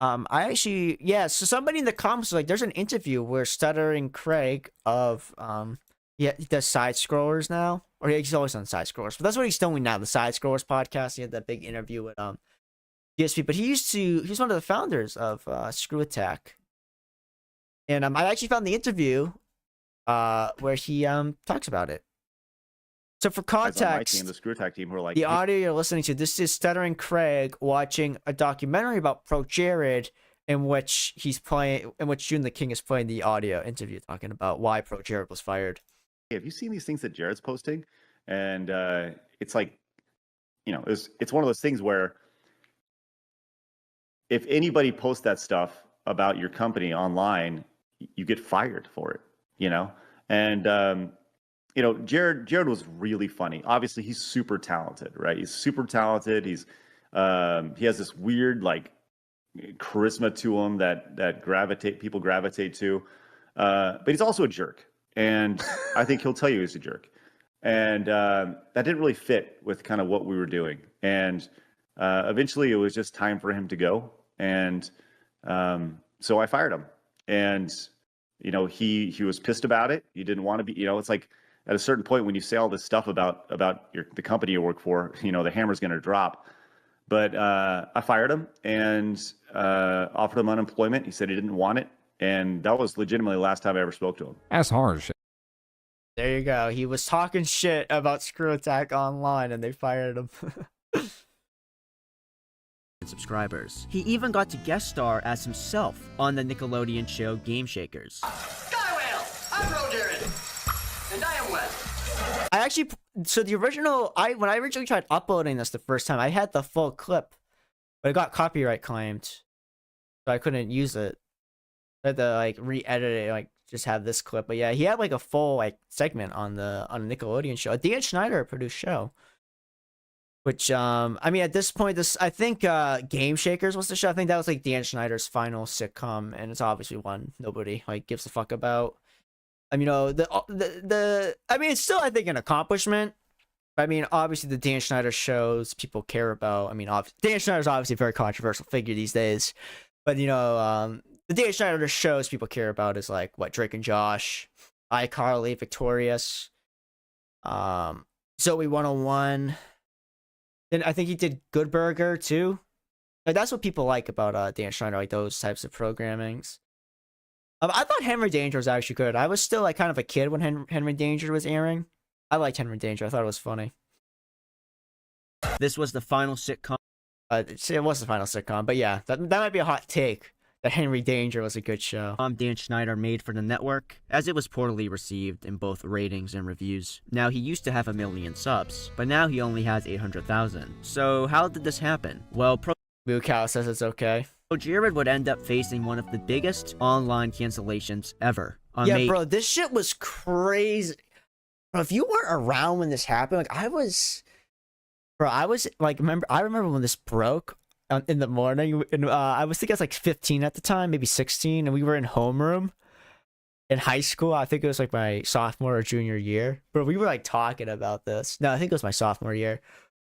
S1: So somebody in the comments was like, there's an interview where Stuttering Craig of he does side scrollers now, or he's always on side scrollers, but that's what he's doing now, the side scrollers podcast. He had that big interview with DSP, but he was one of the founders of Screw Attack, and I actually found the interview where he talks about it. So for
S8: Guys on my
S1: context,
S8: team, the Screw Attack team, who are like,
S1: the audio you're listening to, this is Stuttering Craig watching a documentary about ProJared in which June the King is playing the audio interview talking about why ProJared was fired.
S8: have you seen these things that Jared's posting? And it's like, it's one of those things where if anybody posts that stuff about your company online, you get fired for it, And Jared was really funny. Obviously, he's super talented, right? He's super talented. He has this weird like charisma to him that people gravitate to. But he's also a jerk, and I think he'll tell you he's a jerk. And that didn't really fit with kind of what we were doing. And eventually, it was just time for him to go. And so I fired him. And he was pissed about it. He didn't want to be. It's like at a certain point when you say all this stuff about the company you work for, the hammer's going to drop. But I fired him and offered him unemployment. He said he didn't want it. And that was legitimately the last time I ever spoke to him.
S7: That's harsh.
S1: There you go. He was talking shit about Screw Attack online, and they fired him.
S3: Subscribers. He even got to guest star as himself on the Nickelodeon show Game Shakers.
S9: Skywhale! I'm ProJared! And I am Wes.
S1: When I originally tried uploading this the first time, I had the full clip, but it got copyright claimed, so I couldn't use it. I had to like re-edit it, just have this clip. But yeah, he had like a full segment on a Nickelodeon show, a Dan Schneider produced show. Which at this point, I think Game Shakers was the show. I think that was like Dan Schneider's final sitcom, and it's obviously one nobody gives a fuck about. It's still, I think, an accomplishment. Obviously the Dan Schneider shows people care about. Dan Schneider's obviously a very controversial figure these days. But the Dan Schneider shows people care about is like what Drake and Josh, iCarly, Victorious, Zoe 101. Then I think he did Good Burger too. Like, that's what people like about Dan Schneider, like those types of programmings. I thought Henry Danger was actually good. I was still like kind of a kid when Henry Danger was airing. I liked Henry Danger. I thought it was funny.
S3: This was the final sitcom.
S1: It was the final sitcom, but yeah, that might be a hot take. That Henry Danger was a good show.
S3: Dan Schneider made for the network, as it was poorly received in both ratings and reviews. Now, he used to have 1 million subs, but now he only has 800,000. So how did this happen? Well,
S1: Moocow says it's okay.
S3: ProJared would end up facing one of the biggest online cancellations ever.
S1: Bro, this shit was crazy. Bro, if you weren't around when this happened, like I was like, I remember when this broke in the morning, and I think I was like 15 at the time, maybe 16, and we were in homeroom in high school. I think it was like my sophomore or junior year. But we were like talking about this. No, I think it was my sophomore year.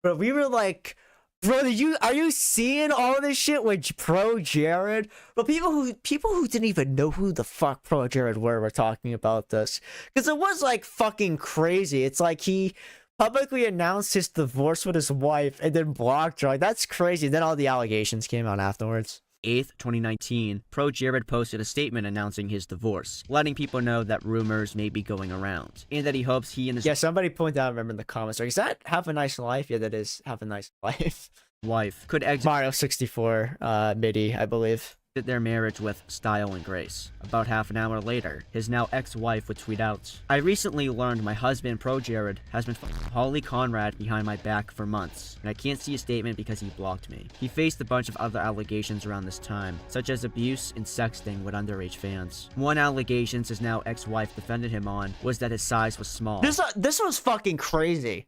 S1: But we were like, bro, are you seeing all this shit with ProJared? But people who didn't even know who the fuck ProJared were talking about this, because it was like fucking crazy. It's like he publicly announced his divorce with his wife and then blocked her. Like, that's crazy. Then all the allegations came out afterwards.
S3: 8th, 2019, ProJared posted a statement announcing his divorce, letting people know that rumors may be going around, and that he hopes he and his
S1: somebody pointed out, remember in the comments, like, is that Have a Nice Life? Yeah, that is Have a Nice Life.
S3: wife could exit
S1: Mario 64 MIDI, I believe.
S3: their marriage with style and grace. About half an hour later, his now ex-wife would tweet out, "I recently learned my husband ProJared has been Holly Conrad behind my back for months, and I can't see a statement because he blocked me." He faced a bunch of other allegations around this time, such as abuse and sexting with underage fans. One allegation his now ex-wife defended him on was that his size was small.
S1: This was fucking crazy.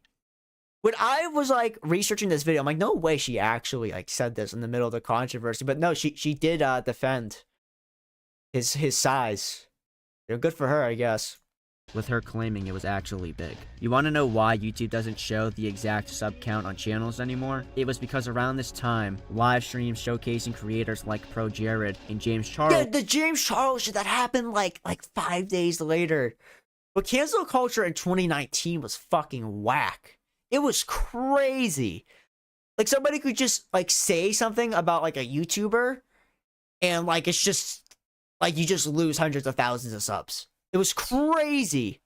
S1: When I was like researching this video, I'm like, no way she actually like said this in the middle of the controversy. But no, she did defend his size. They're good for her, I guess.
S3: With her claiming it was actually big. You want to know why YouTube doesn't show the exact sub count on channels anymore? It was because around this time, live streams showcasing creators like ProJared and James Charles.
S1: Yeah, the James Charles shit that happened like 5 days later. But cancel culture in 2019 was fucking whack. It was crazy. Like, somebody could just like say something about like a YouTuber, and like it's just like you just lose hundreds of thousands of subs. It was crazy.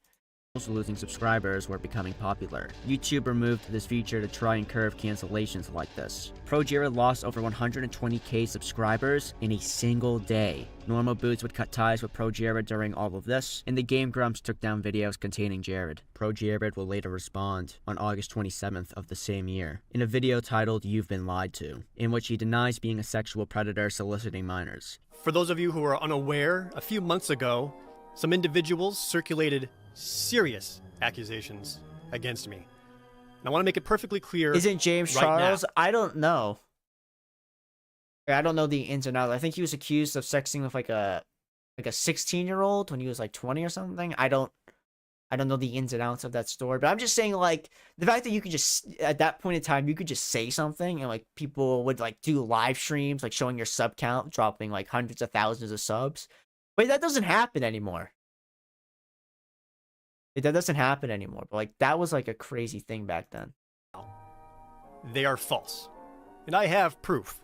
S3: Losing subscribers were becoming popular. YouTube removed this feature to try and curb cancellations like this. ProJared lost over 120k subscribers in a single day. Normal Boots would cut ties with ProJared during all of this, and the Game Grumps took down videos containing Jared. ProJared will later respond on August 27th of the same year, in a video titled "You've Been Lied To," in which he denies being a sexual predator soliciting minors.
S7: For those of you who are unaware, a few months ago, some individuals circulated serious accusations against me. And I want to make it perfectly clear.
S1: Isn't James
S7: right
S1: Charles?
S7: now.
S1: I don't know. I don't know the ins and outs. I think he was accused of sexting with like a 16-year-old when he was like 20 or something. I don't know the ins and outs of that story, but I'm just saying, like, the fact that you could just, at that point in time, you could just say something and like people would like do live streams, like showing your sub count, dropping like hundreds of thousands of subs. Wait, that doesn't happen anymore. That doesn't happen anymore. But like, that was like a crazy thing back then.
S7: They are false. And I have proof.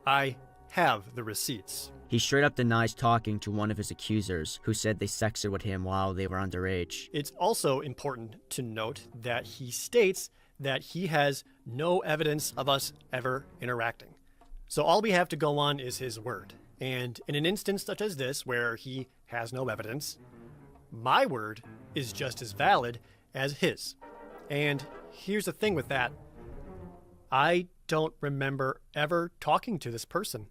S7: I have the receipts.
S3: He straight up denies talking to one of his accusers, who said they sexted with him while they were underage.
S7: It's also important to note that he states that he has no evidence of us ever interacting. So all we have to go on is his word. And in an instance such as this, where he has no evidence, my word is just as valid as his. And here's the thing with that. I don't remember ever talking to this person.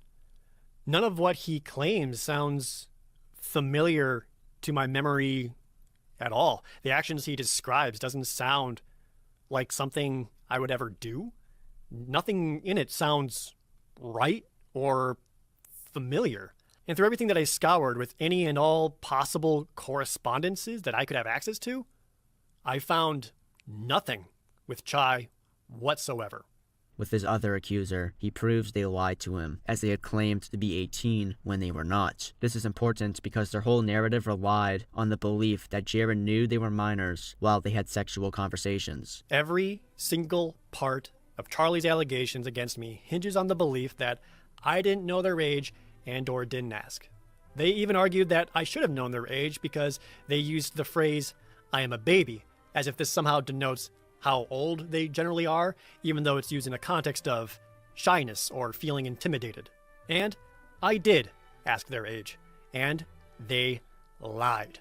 S7: None of what he claims sounds familiar to my memory at all. The actions he describes doesn't sound like something I would ever do. Nothing in it sounds right or familiar. And through everything that I scoured with any and all possible correspondences that I could have access to, I found nothing with Chai whatsoever.
S3: with his other accuser, he proves they lied to him, as they had claimed to be 18 when they were not. This is important because their whole narrative relied on the belief that Jared knew they were minors while they had sexual conversations.
S7: Every single part of Charlie's allegations against me hinges on the belief that I didn't know their age and or didn't ask. They even argued that I should have known their age because they used the phrase, "I am a baby," as if this somehow denotes how old they generally are, even though it's used in a context of shyness or feeling intimidated. And I did ask their age, and they lied.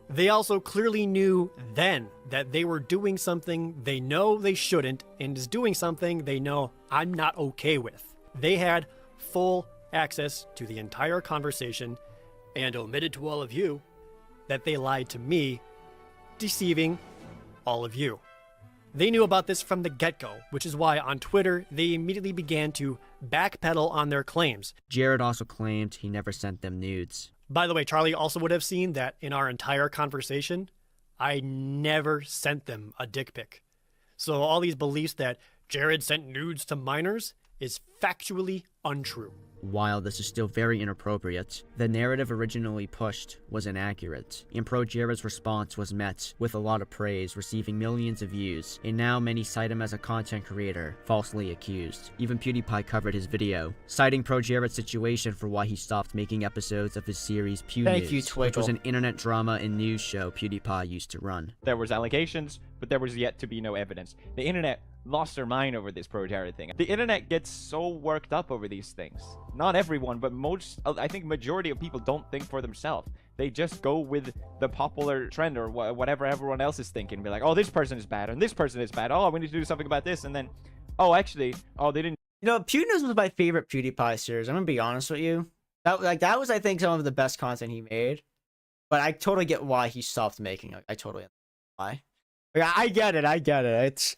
S7: They also clearly knew then that they were doing something they know they shouldn't, and is doing something they know I'm not okay with. They had full access to the entire conversation and omitted to all of you that they lied to me, deceiving all of you. They knew about this from the get-go, which is why on Twitter they immediately began to backpedal on their claims.
S3: Jared also claimed he never sent them nudes.
S7: By the way, Charlie also would have seen that in our entire conversation, I never sent them a dick pic. So all these beliefs that Jared sent nudes to minors is factually untrue.
S3: While this is still very inappropriate, the narrative originally pushed was inaccurate, and ProJared's response was met with a lot of praise, receiving millions of views, and now many cite him as a content creator, falsely accused. Even PewDiePie covered his video, citing ProJared's situation for why he stopped making episodes of his series Pew
S1: Thank
S3: News,
S1: you,
S3: which was
S1: Twinkle.
S3: an internet drama and news show PewDiePie used to run.
S10: There was allegations, but there was yet to be no evidence. The internet lost their mind over this ProJared thing. The internet gets so worked up over these things. Not everyone, but most, I think majority of people don't think for themselves. They just go with the popular trend or whatever everyone else is thinking. Be like, oh, this person is bad, and this person is bad. Oh, we need to do something about this. And then, oh, actually, oh, they didn't.
S1: You know, Pew News was my favorite PewDiePie series. I'm gonna be honest with you. That was, I think, some of the best content he made. But I totally get why he stopped making it. I totally understand why. Yeah, I get it. It's,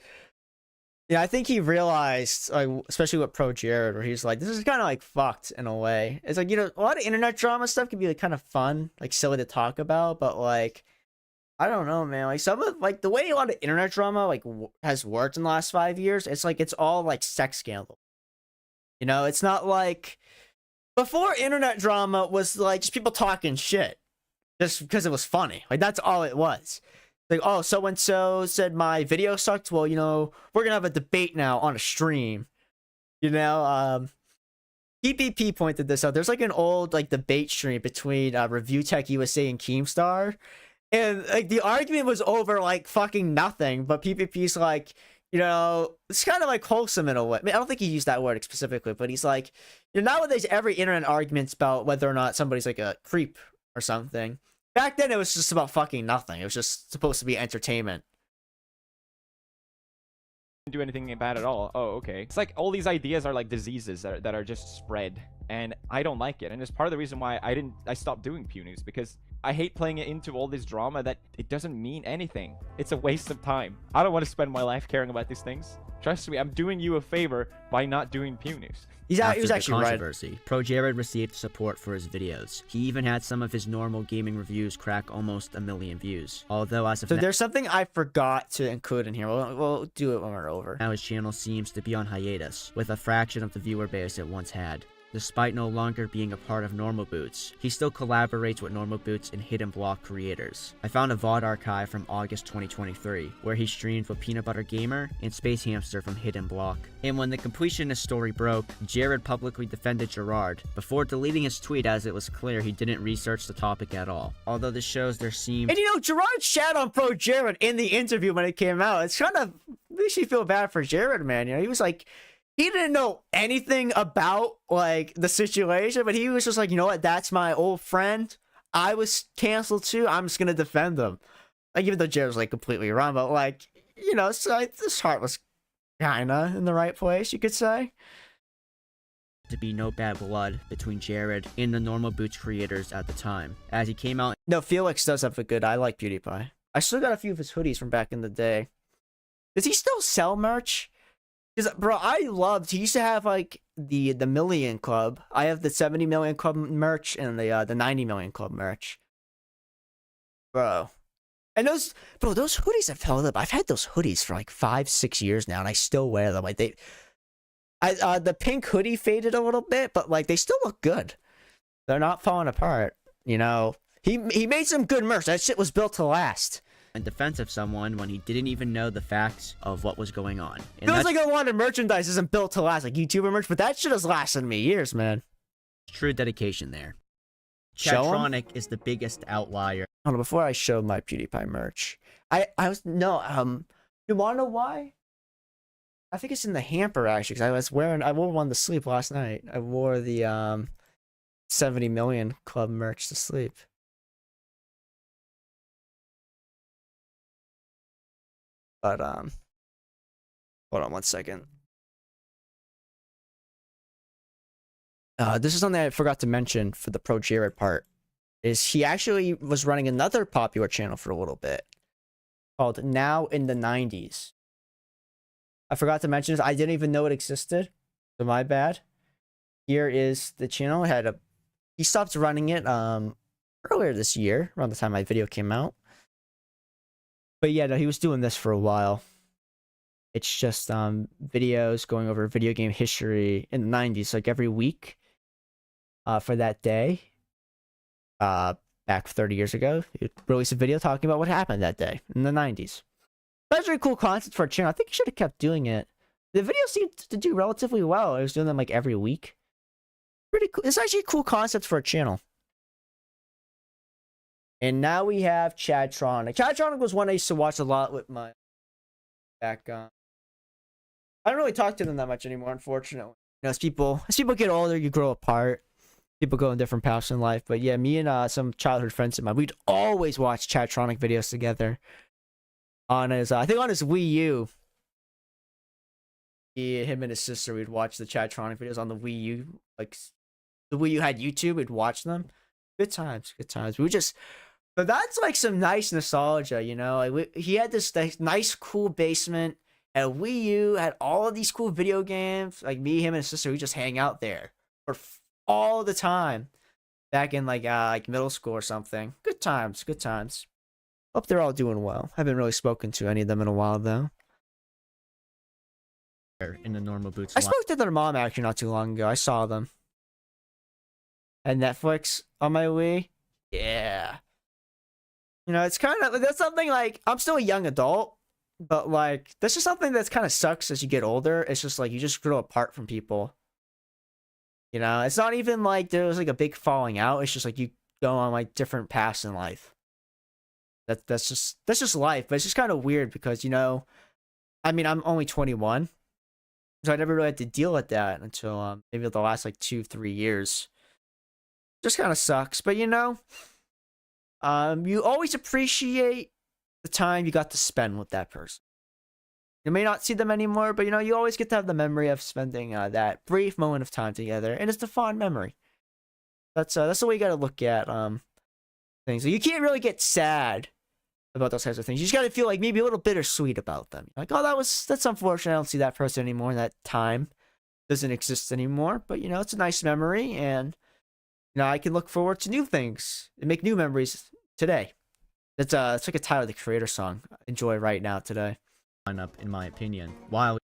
S1: yeah, I think he realized, like, especially with ProJared, where he's like, this is kind of like fucked in a way. It's like, you know, a lot of internet drama stuff can be like kind of fun, like silly to talk about, but like, I don't know, man. Like some of like the way a lot of internet drama like has worked in the last 5 years, it's like it's all like sex scandal. You know, it's not like before internet drama was like just people talking shit just because it was funny. Like that's all it was. Like, oh, so-and-so said my video sucked. Well, you know, we're going to have a debate now on a stream. You know, PPP pointed this out. There's like an old like debate stream between Review Tech USA and Keemstar. And like the argument was over like fucking nothing. But PPP's like, you know, it's kind of like wholesome in a way. I mean, I don't think he used that word specifically, but he's like, you know, nowadays every internet argument's about whether or not somebody's like a creep or something. Back then, it was just about fucking nothing. It was just supposed to be entertainment.
S10: Do anything bad at all. Oh, okay. It's like all these ideas are like diseases that are just spread, and I don't like it. And it's part of the reason why I stopped doing Pew News, because I hate playing it into all this drama that it doesn't mean anything. It's a waste of time. I don't want to spend my life caring about these things. Trust me, I'm doing you a favor by not doing Pew News.
S1: He was
S3: After the
S1: actually right.
S3: controversy, ProJared received support for his videos. He even had some of his normal gaming reviews crack almost 1 million views. Although as of
S1: So there's something I forgot to include in here. We'll do it when we're over.
S3: now his channel seems to be on hiatus, with a fraction of the viewer base it once had. Despite no longer being a part of Normal Boots, he still collaborates with Normal Boots and Hidden Block creators. I found a VOD archive from August 2023, where he streamed with PeanutButterGamer and Space Hamster from Hidden Block. And when the Completionist story broke, Jared publicly defended Gerard, before deleting his tweet as it was clear he didn't research the topic at all. Although this shows there seemed...
S1: And you know, Gerard shat on ProJared in the interview when it came out. It's kind of makes you feel bad for Jared, man. You know, he was like, he didn't know anything about like the situation, but he was just like, you know what? That's my old friend. I was canceled too. I'm just gonna defend them. Like even though Jared was like completely wrong, but like, you know, so his heart was kinda in the right place, you could say.
S3: to be no bad blood between Jared and the Normal Boots creators at the time, as he came out.
S1: No, Felix does have a good. I like PewDiePie. I still got a few of his hoodies from back in the day. Does he still sell merch? Because, bro, I loved. He used to have like the Million Club. I have the 70 Million Club merch and the 90 Million Club merch. Bro. And those hoodies have held up. I've had those hoodies for like 5-6 years now, and I still wear them. Like The pink hoodie faded a little bit, but like they still look good. They're not falling apart. You know, he made some good merch. That shit was built to last.
S3: In defense of someone when he didn't even know the facts of what was going on. And
S1: Feels like a lot of merchandise isn't built to last, like YouTuber merch, but that shit has lasted me years, man.
S3: true dedication there.
S1: Show 'em?
S3: Chadtronic is the biggest outlier.
S1: Hold on, before I show my PewDiePie merch, I was you wanna know why? I think it's in the hamper actually, because I wore one to sleep last night. I wore the 70 million club merch to sleep. But hold on one second. This is something I forgot to mention for the ProJared part. Is he actually was running another popular channel for a little bit called Now in the 90s. I forgot to mention this. I didn't even know it existed, so my bad. Here is the channel. He stopped running it earlier this year, around the time my video came out. But yeah, no, he was doing this for a while. It's just videos going over video game history in the 90s, like every week for that day. Back 30 years ago, he released a video talking about what happened that day in the 90s. That's a really cool concept for a channel. I think he should have kept doing it. The video seemed to do relatively well. I was doing them like every week. Pretty cool. It's actually a cool concept for a channel. And now we have Chadtronic. Chadtronic was one I used to watch a lot with my back on. I don't really talk to them that much anymore, unfortunately. You know, as people get older, you grow apart. People go in different paths in life. But yeah, me and some childhood friends of mine, we'd always watch Chadtronic videos together. On his, I think on his Wii U. Him and his sister, we'd watch the Chadtronic videos on the Wii U. Like, the Wii U had YouTube, we'd watch them. Good times, good times. But that's like some nice nostalgia, you know? Like he had this nice, cool basement. And Wii U had all of these cool video games. Like me, him, and his sister, we just hang out there for all the time. Back in like middle school or something. Good times, good times. Hope they're all doing well. Haven't really spoken to any of them in a while though.
S3: In the normal boots.
S1: I spoke to their mom actually not too long ago. I saw them. And Netflix on my Wii. Yeah. You know, it's kind of, that's something like, I'm still a young adult, but like, that's just something that's kind of sucks as you get older. It's just like, you just grow apart from people. You know, it's not even like there was like a big falling out. It's just like you go on like different paths in life. That's just life. But it's just kind of weird because, you know, I mean, I'm only 21. So I never really had to deal with that until maybe the last like 2-3 years. Just kind of sucks. But, you know, you always appreciate the time you got to spend with that person. You may not see them anymore, but, you know, you always get to have the memory of spending that brief moment of time together. And it's a fond memory. That's the way you got to look at things. So you can't really get sad about those types of things. You just got to feel like maybe a little bittersweet about them. Like, oh, that's unfortunate. I don't see that person anymore. That time doesn't exist anymore. But, you know, it's a nice memory. And, you know, I can look forward to new things and make new memories today. It's like a Tyler, the Creator song. Enjoy right now today.
S3: Up, in my opinion. While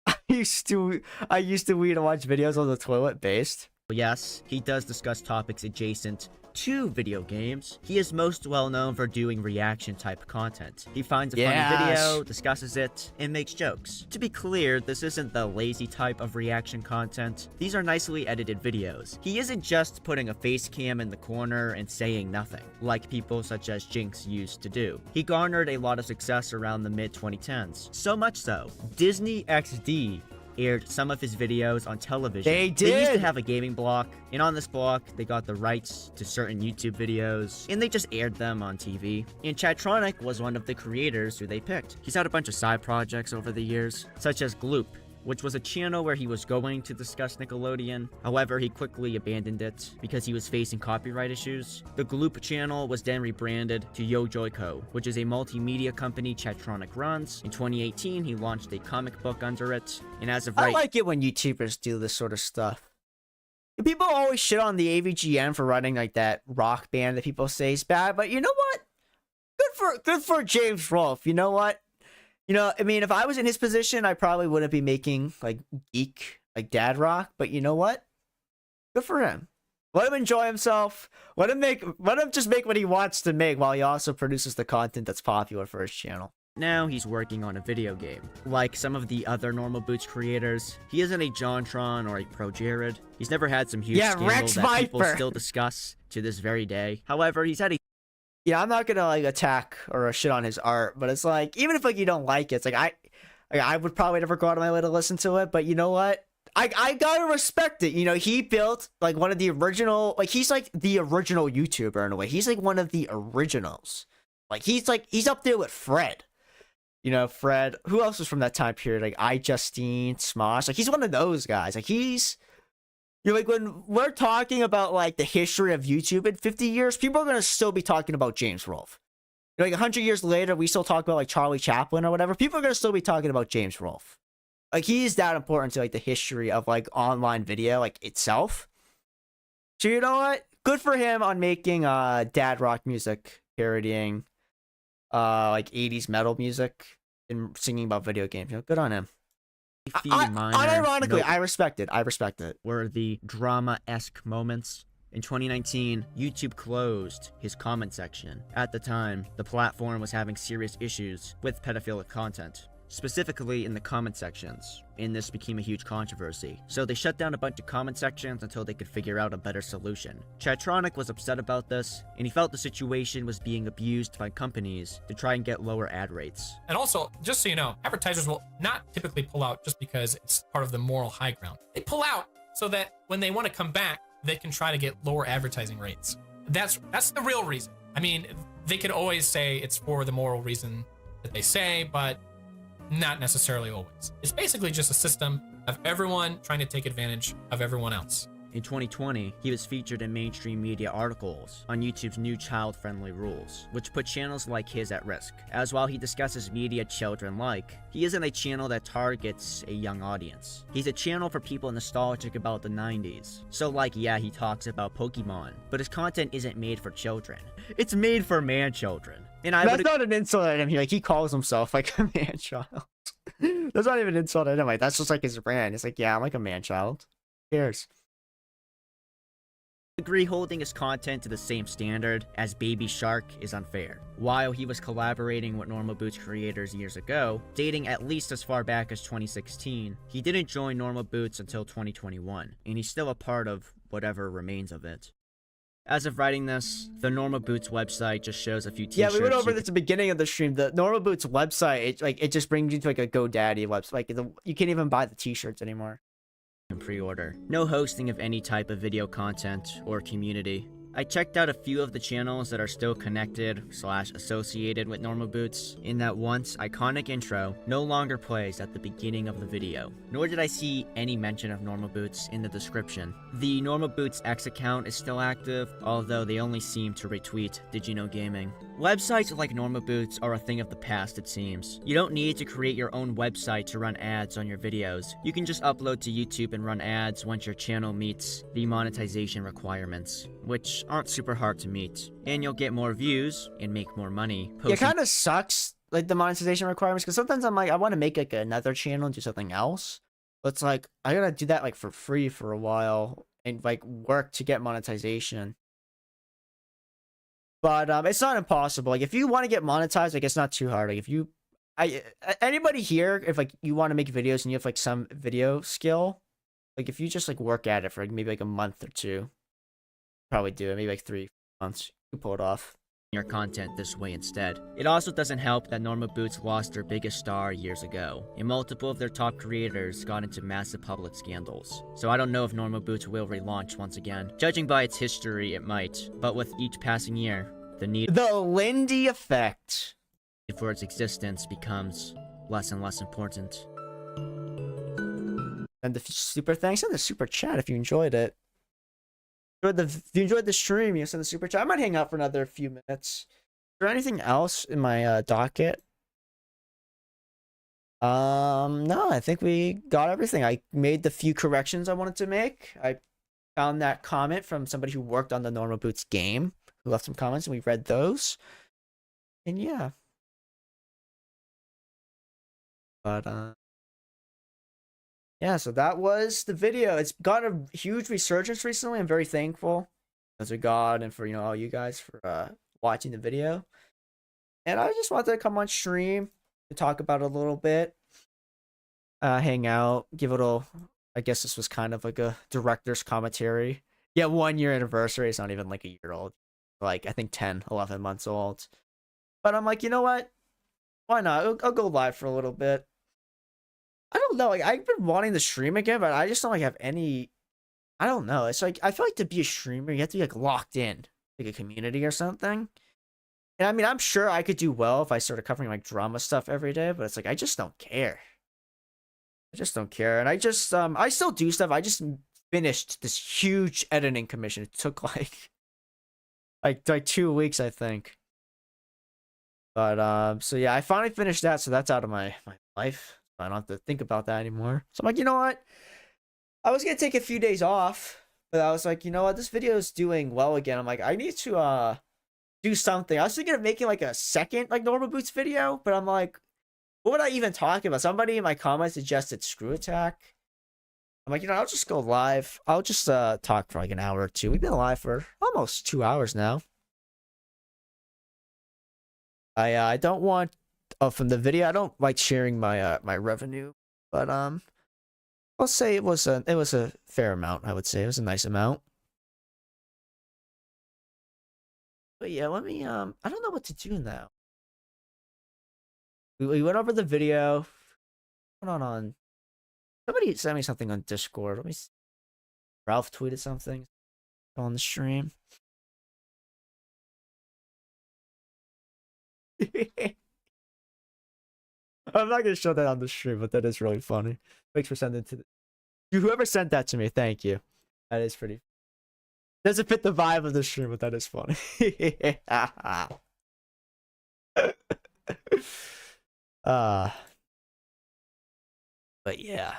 S1: I used to watch videos on the toilet based.
S3: yes, he does discuss topics adjacent to video games, he is most well known for doing reaction type content. He finds a funny video, discusses it, and makes jokes. To be clear, this isn't the lazy type of reaction content. These are nicely edited videos. He isn't just putting a face cam in the corner and saying nothing, like people such as Jinx used to do. He garnered a lot of success around the mid-2010s. So much so, Disney XD aired some of his videos on television.
S1: They did!
S3: They used to have a gaming block, and on this block, they got the rights to certain YouTube videos, and they just aired them on TV. And Chadtronic was one of the creators who they picked. He's had a bunch of side projects over the years, such as Gloop, which was a channel where he was going to discuss Nickelodeon. However, he quickly abandoned it because he was facing copyright issues. The Gloop channel was then rebranded to YoJoyCo, which is a multimedia company Chadtronic runs. In 2018, he launched a comic book under it, and as of right...
S1: I like it when YouTubers do this sort of stuff. People always shit on the AVGN for running like that rock band that people say is bad, but you know what? Good for James Rolfe. You know what? You know, I mean, if I was in his position, I probably wouldn't be making like geek, like dad rock. But you know what? Good for him. Let him enjoy himself. Let him just make what he wants to make while he also produces the content that's popular for his channel.
S3: Now he's working on a video game. Like some of the other Normal Boots creators, he isn't a JonTron or a ProJared. He's never had some huge scandal
S1: Rex
S3: that people
S1: Viper.
S3: still discuss to this very day. However, he's had a
S1: Yeah, I'm not gonna like attack or shit on his art, but it's like, even if like you don't like it, it's like I would probably never go out of my way to listen to it, but you know what? I gotta respect it. You know, he built like one of the original, like he's like the original YouTuber in a way. He's like one of the originals. Like he's up there with Fred. You know, Fred. Who else was from that time period? Like iJustine, Smosh. Like he's one of those guys. Like he's, you're like, when we're talking about like the history of YouTube in 50 years, people are gonna still be talking about James Rolfe. Like 100 years later, we still talk about like Charlie Chaplin or whatever. People are gonna still be talking about James Rolfe. Like he's that important to like the history of like online video like itself. So you know what? Good for him on making dad rock music, parodying like 80s metal music and singing about video games. You know, good on him. Unironically, I respect it. I respect it.
S3: Were the drama-esque moments. In 2019, YouTube closed his comment section. At the time, the platform was having serious issues with pedophilic content, specifically in the comment sections, and this became a huge controversy. So they shut down a bunch of comment sections until they could figure out a better solution. Chadtronic was upset about this, and he felt the situation was being abused by companies to try and get lower ad rates.
S11: And also, just so you know, advertisers will not typically pull out just because it's part of the moral high ground. They pull out so that when they want to come back, they can try to get lower advertising rates. That's the real reason. I mean, they could always say it's for the moral reason that they say, but not necessarily always. It's basically just a system of everyone trying to take advantage of everyone else.
S3: In 2020, he was featured in mainstream media articles on YouTube's new child-friendly rules, which put channels like his at risk. As while he discusses media children like, he isn't a channel that targets a young audience. He's a channel for people nostalgic about the 90s. So like, yeah, he talks about Pokemon, but his content isn't made for children. It's made for man-children. And
S1: that's not an insult at him. Like he calls himself like a man-child. That's not even an insult at him. Like that's just like his brand. It's like, yeah, I'm like a man-child. Who cares?
S3: Agree holding his content to the same standard as Baby Shark is unfair. While he was collaborating with Normal Boots creators years ago, dating at least as far back as 2016, he didn't join Normal Boots until 2021, and he's still a part of whatever remains of it. As of writing this, the Normal Boots website just shows a few t-shirts.
S1: Yeah, we went over this at the beginning of the stream. The Normal Boots website, it just brings you to like a GoDaddy website. Like you can't even buy the t-shirts anymore.
S3: Pre-order. No hosting of any type of video content or community. I checked out a few of the channels that are still connected / associated with Normal Boots, in that once iconic intro no longer plays at the beginning of the video, nor did I see any mention of Normal Boots in the description. The Normal Boots X account is still active, although they only seem to retweet DidYouKnowGaming. Websites like Normal Boots are a thing of the past, it seems. You don't need to create your own website to run ads on your videos. You can just upload to YouTube and run ads once your channel meets the monetization requirements, which aren't super hard to meet. And you'll get more views and make more money.
S1: Yeah, it kind of sucks, like the monetization requirements, because sometimes I'm like, I want to make like another channel and do something else. But it's like, I gotta do that like for free for a while and like work to get monetization. But it's not impossible. Like if you want to get monetized, like it's not too hard. Like if you, anybody here, if like you want to make videos and you have like some video skill, like if you just like work at it for like, maybe like a month or two, probably do it. Maybe like 3 months, you pull it off.
S3: Your content this way instead. It also doesn't help that Normal Boots lost their biggest star years ago, and multiple of their top creators got into massive public scandals. So I don't know if Normal Boots will relaunch once again. Judging by its history, it might, but with each passing year, the need
S1: The Lindy effect
S3: for its existence becomes less and less important.
S1: And the super thanks and the super chat if you enjoyed it. If you enjoyed the stream, you send the super chat. I might hang out for another few minutes. Is there anything else in my docket? No, I think we got everything. I made the few corrections I wanted to make. I found that comment from somebody who worked on the Normal Boots game, who left some comments, and we read those. And yeah. But yeah, so that was the video. It's got a huge resurgence recently. I'm very thankful to God and for all you guys for watching the video. And I just wanted to come on stream to talk about it a little bit, hang out, give a little. I guess this was kind of like a director's commentary. Yeah, 1 year anniversary. It's not even like a year old. Like, I think 10, 11 months old. But I'm like, you know what? Why not? I'll go live for a little bit. I don't know. Like, I've been wanting to stream again, but I just don't like have any. I don't know. It's like, I feel like to be a streamer, you have to be like locked in, like a community or something. And I mean, I'm sure I could do well if I started covering like drama stuff every day, but it's like, I just don't care. I just don't care. And I just, I still do stuff. I just finished this huge editing commission. It took like 2 weeks, I think. But, so yeah, I finally finished that. So that's out of my life. I don't have to think about that anymore. So I'm like, you know what? I was going to take a few days off, but I was like, you know what? This video is doing well again. I'm like, I need to, do something. I was thinking of making like a second, like normal boots video, but I'm like, what would I even talk about? Somebody in my comments suggested Screw Attack. I'm like, I'll just go live. I'll just talk for like an hour or two. We've been live for almost 2 hours now. I don't want from the video. I don't like sharing my my revenue, but I'll say it was a fair amount. I would say it was a nice amount. But yeah, let me I don't know what to do now. We went over the video. What's on? Somebody sent me something on Discord. Let me see. Ralph tweeted something on the stream. I'm not gonna show that on the stream, but that is really funny. Thanks for sending it to whoever sent that to me. Thank you. That is pretty. Doesn't fit the vibe of the stream, but that is funny. But yeah,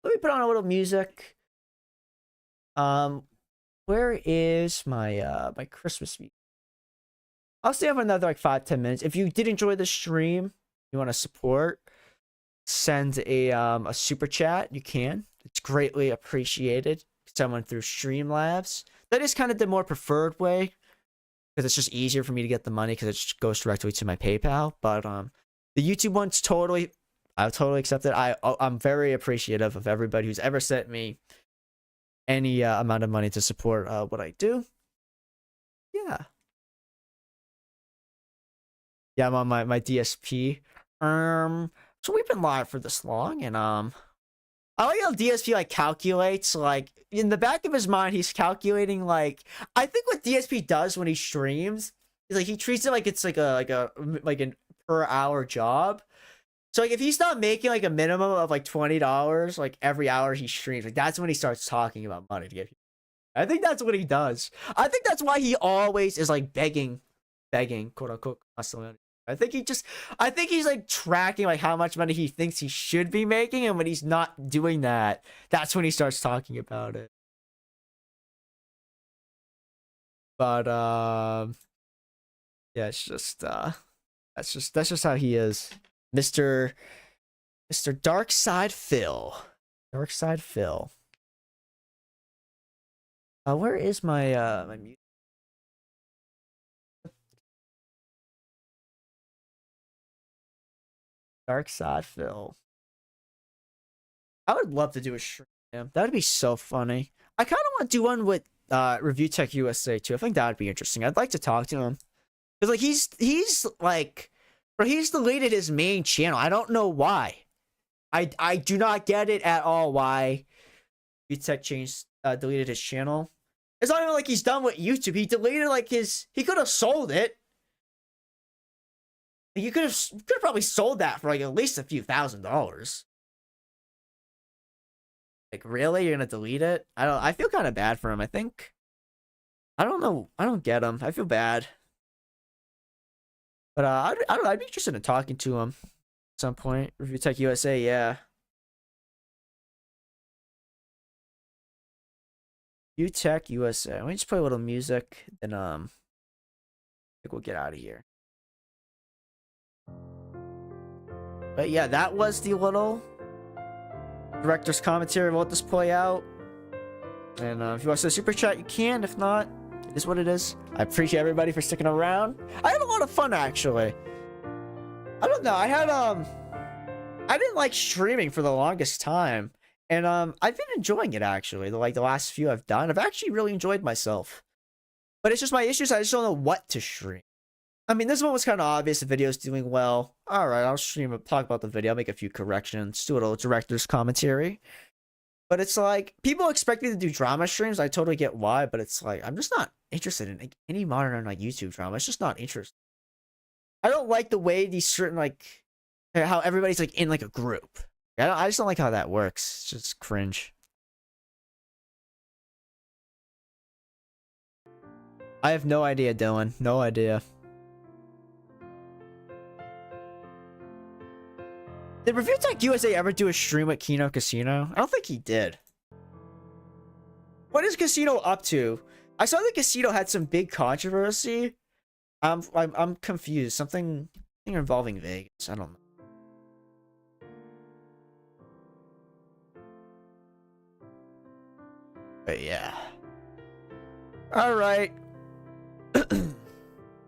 S1: let me put on a little music. Where is my my Christmas music? I'll stay for another like 5-10 minutes. If you did enjoy the stream, you want to support, send a super chat. You can. It's greatly appreciated. Someone through Streamlabs. That is kind of the more preferred way, because it's just easier for me to get the money because it just goes directly to my PayPal. But the YouTube one's totally, I'll totally accept it. I'm very appreciative of everybody who's ever sent me any amount of money to support what I do. Yeah. Yeah, I'm on my DSP. So we've been live for this long, and I like how DSP like calculates, like in the back of his mind, he's calculating like, I think what DSP does when he streams is like he treats it like it's like an per hour job. So like if he's not making like a minimum of like $20 like every hour he streams, like that's when he starts talking about money to get. I think that's what he does. I think that's why he always is like begging, quote unquote, constantly. I think he's like tracking like how much money he thinks he should be making, and when he's not doing that, that's when he starts talking about it. But yeah, it's just that's just how he is. Mr. Darkside Phil. Darkside Phil. Where is my my music? Darkside Phil. I would love to do a stream. That would be so funny. I kind of want to do one with Review Tech USA too. I think that would be interesting. I'd like to talk to him because like he's like, bro, he's deleted his main channel. I don't know why. I do not get it at all. Why Review Tech deleted his channel? It's not even like he's done with YouTube. He deleted like he could have sold it. You could have probably sold that for like at least a few $1,000s. Like really, you're gonna delete it? I feel kind of bad for him. I think. I don't know. I don't get him. I feel bad. But I don't know. I'd be interested in talking to him at some point. Review Tech USA, yeah. Review Tech USA. Let me just play a little music, then I think we'll get out of here. But yeah, that was the little director's commentary. We'll let this play out. And if you want to say super chat, you can. If not, it is what it is. I appreciate everybody for sticking around. I had a lot of fun, actually. I don't know. I didn't like streaming for the longest time. And I've been enjoying it, actually. The last few I've done, I've actually really enjoyed myself. But it's just my issues. I just don't know what to stream. I mean, this one was kind of obvious. The video's doing well. All right, I'll stream it, talk about the video, I'll make a few corrections, do a little director's commentary. But it's like, people expect me to do drama streams. I totally get why, but it's like, I'm just not interested in like, any modern YouTube drama. It's just not interesting. I don't like the way these certain, like, how everybody's like in like a group. I just don't like how that works. It's just cringe. I have no idea, Dylan. No idea. Did Review Tech USA ever do a stream at Kino Casino? I don't think he did. What is Casino up to? I saw the casino had some big controversy. I'm confused. Something involving Vegas. I don't know. But yeah. All right.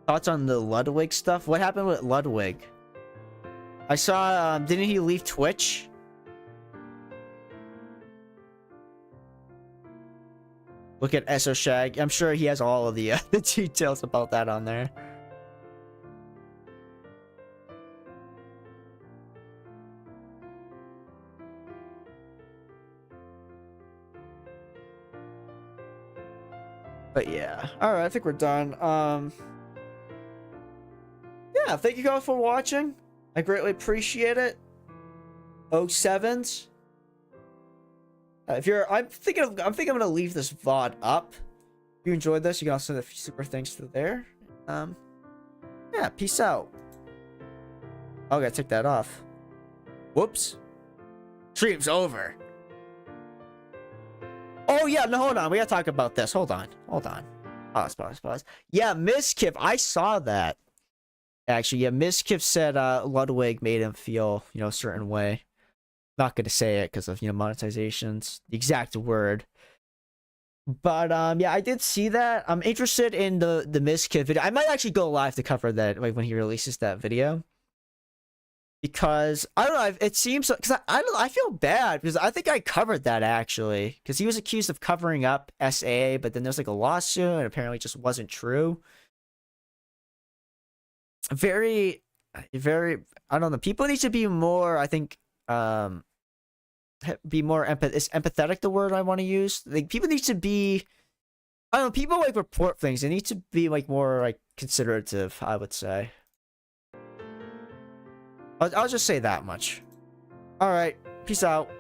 S1: Thoughts on the Ludwig stuff? What happened with Ludwig? I saw, didn't he leave Twitch? Look at SO Shag. I'm sure he has all of the details about that on there. But yeah. Alright, I think we're done. Yeah, thank you guys for watching. I greatly appreciate it. 07s. If you're, I'm thinking I'm gonna leave this VOD up. If you enjoyed this, you can also send a few super thanks to there. Yeah, peace out. Oh, I gotta take that off. Whoops. Stream's over. Oh yeah, no, hold on. We gotta talk about this. Hold on. Pause. Yeah, Ms. Kip, I saw that. Actually, yeah, Ms. Kip said Ludwig made him feel, a certain way. Not gonna say it because of, monetizations. The exact word. But yeah, I did see that. I'm interested in the Ms. Kip video. I might actually go live to cover that, like when he releases that video. Because I don't know, it seems because I feel bad because I think I covered that actually because he was accused of covering up SA, but then there's like a lawsuit and apparently it just wasn't true. Very I don't know. People need to be more. I think be more is empathetic. The word I want to use. Like people need to be. I don't know. People like report things. They need to be like more like considerative. I would say. I'll just say that much. All right. Peace out.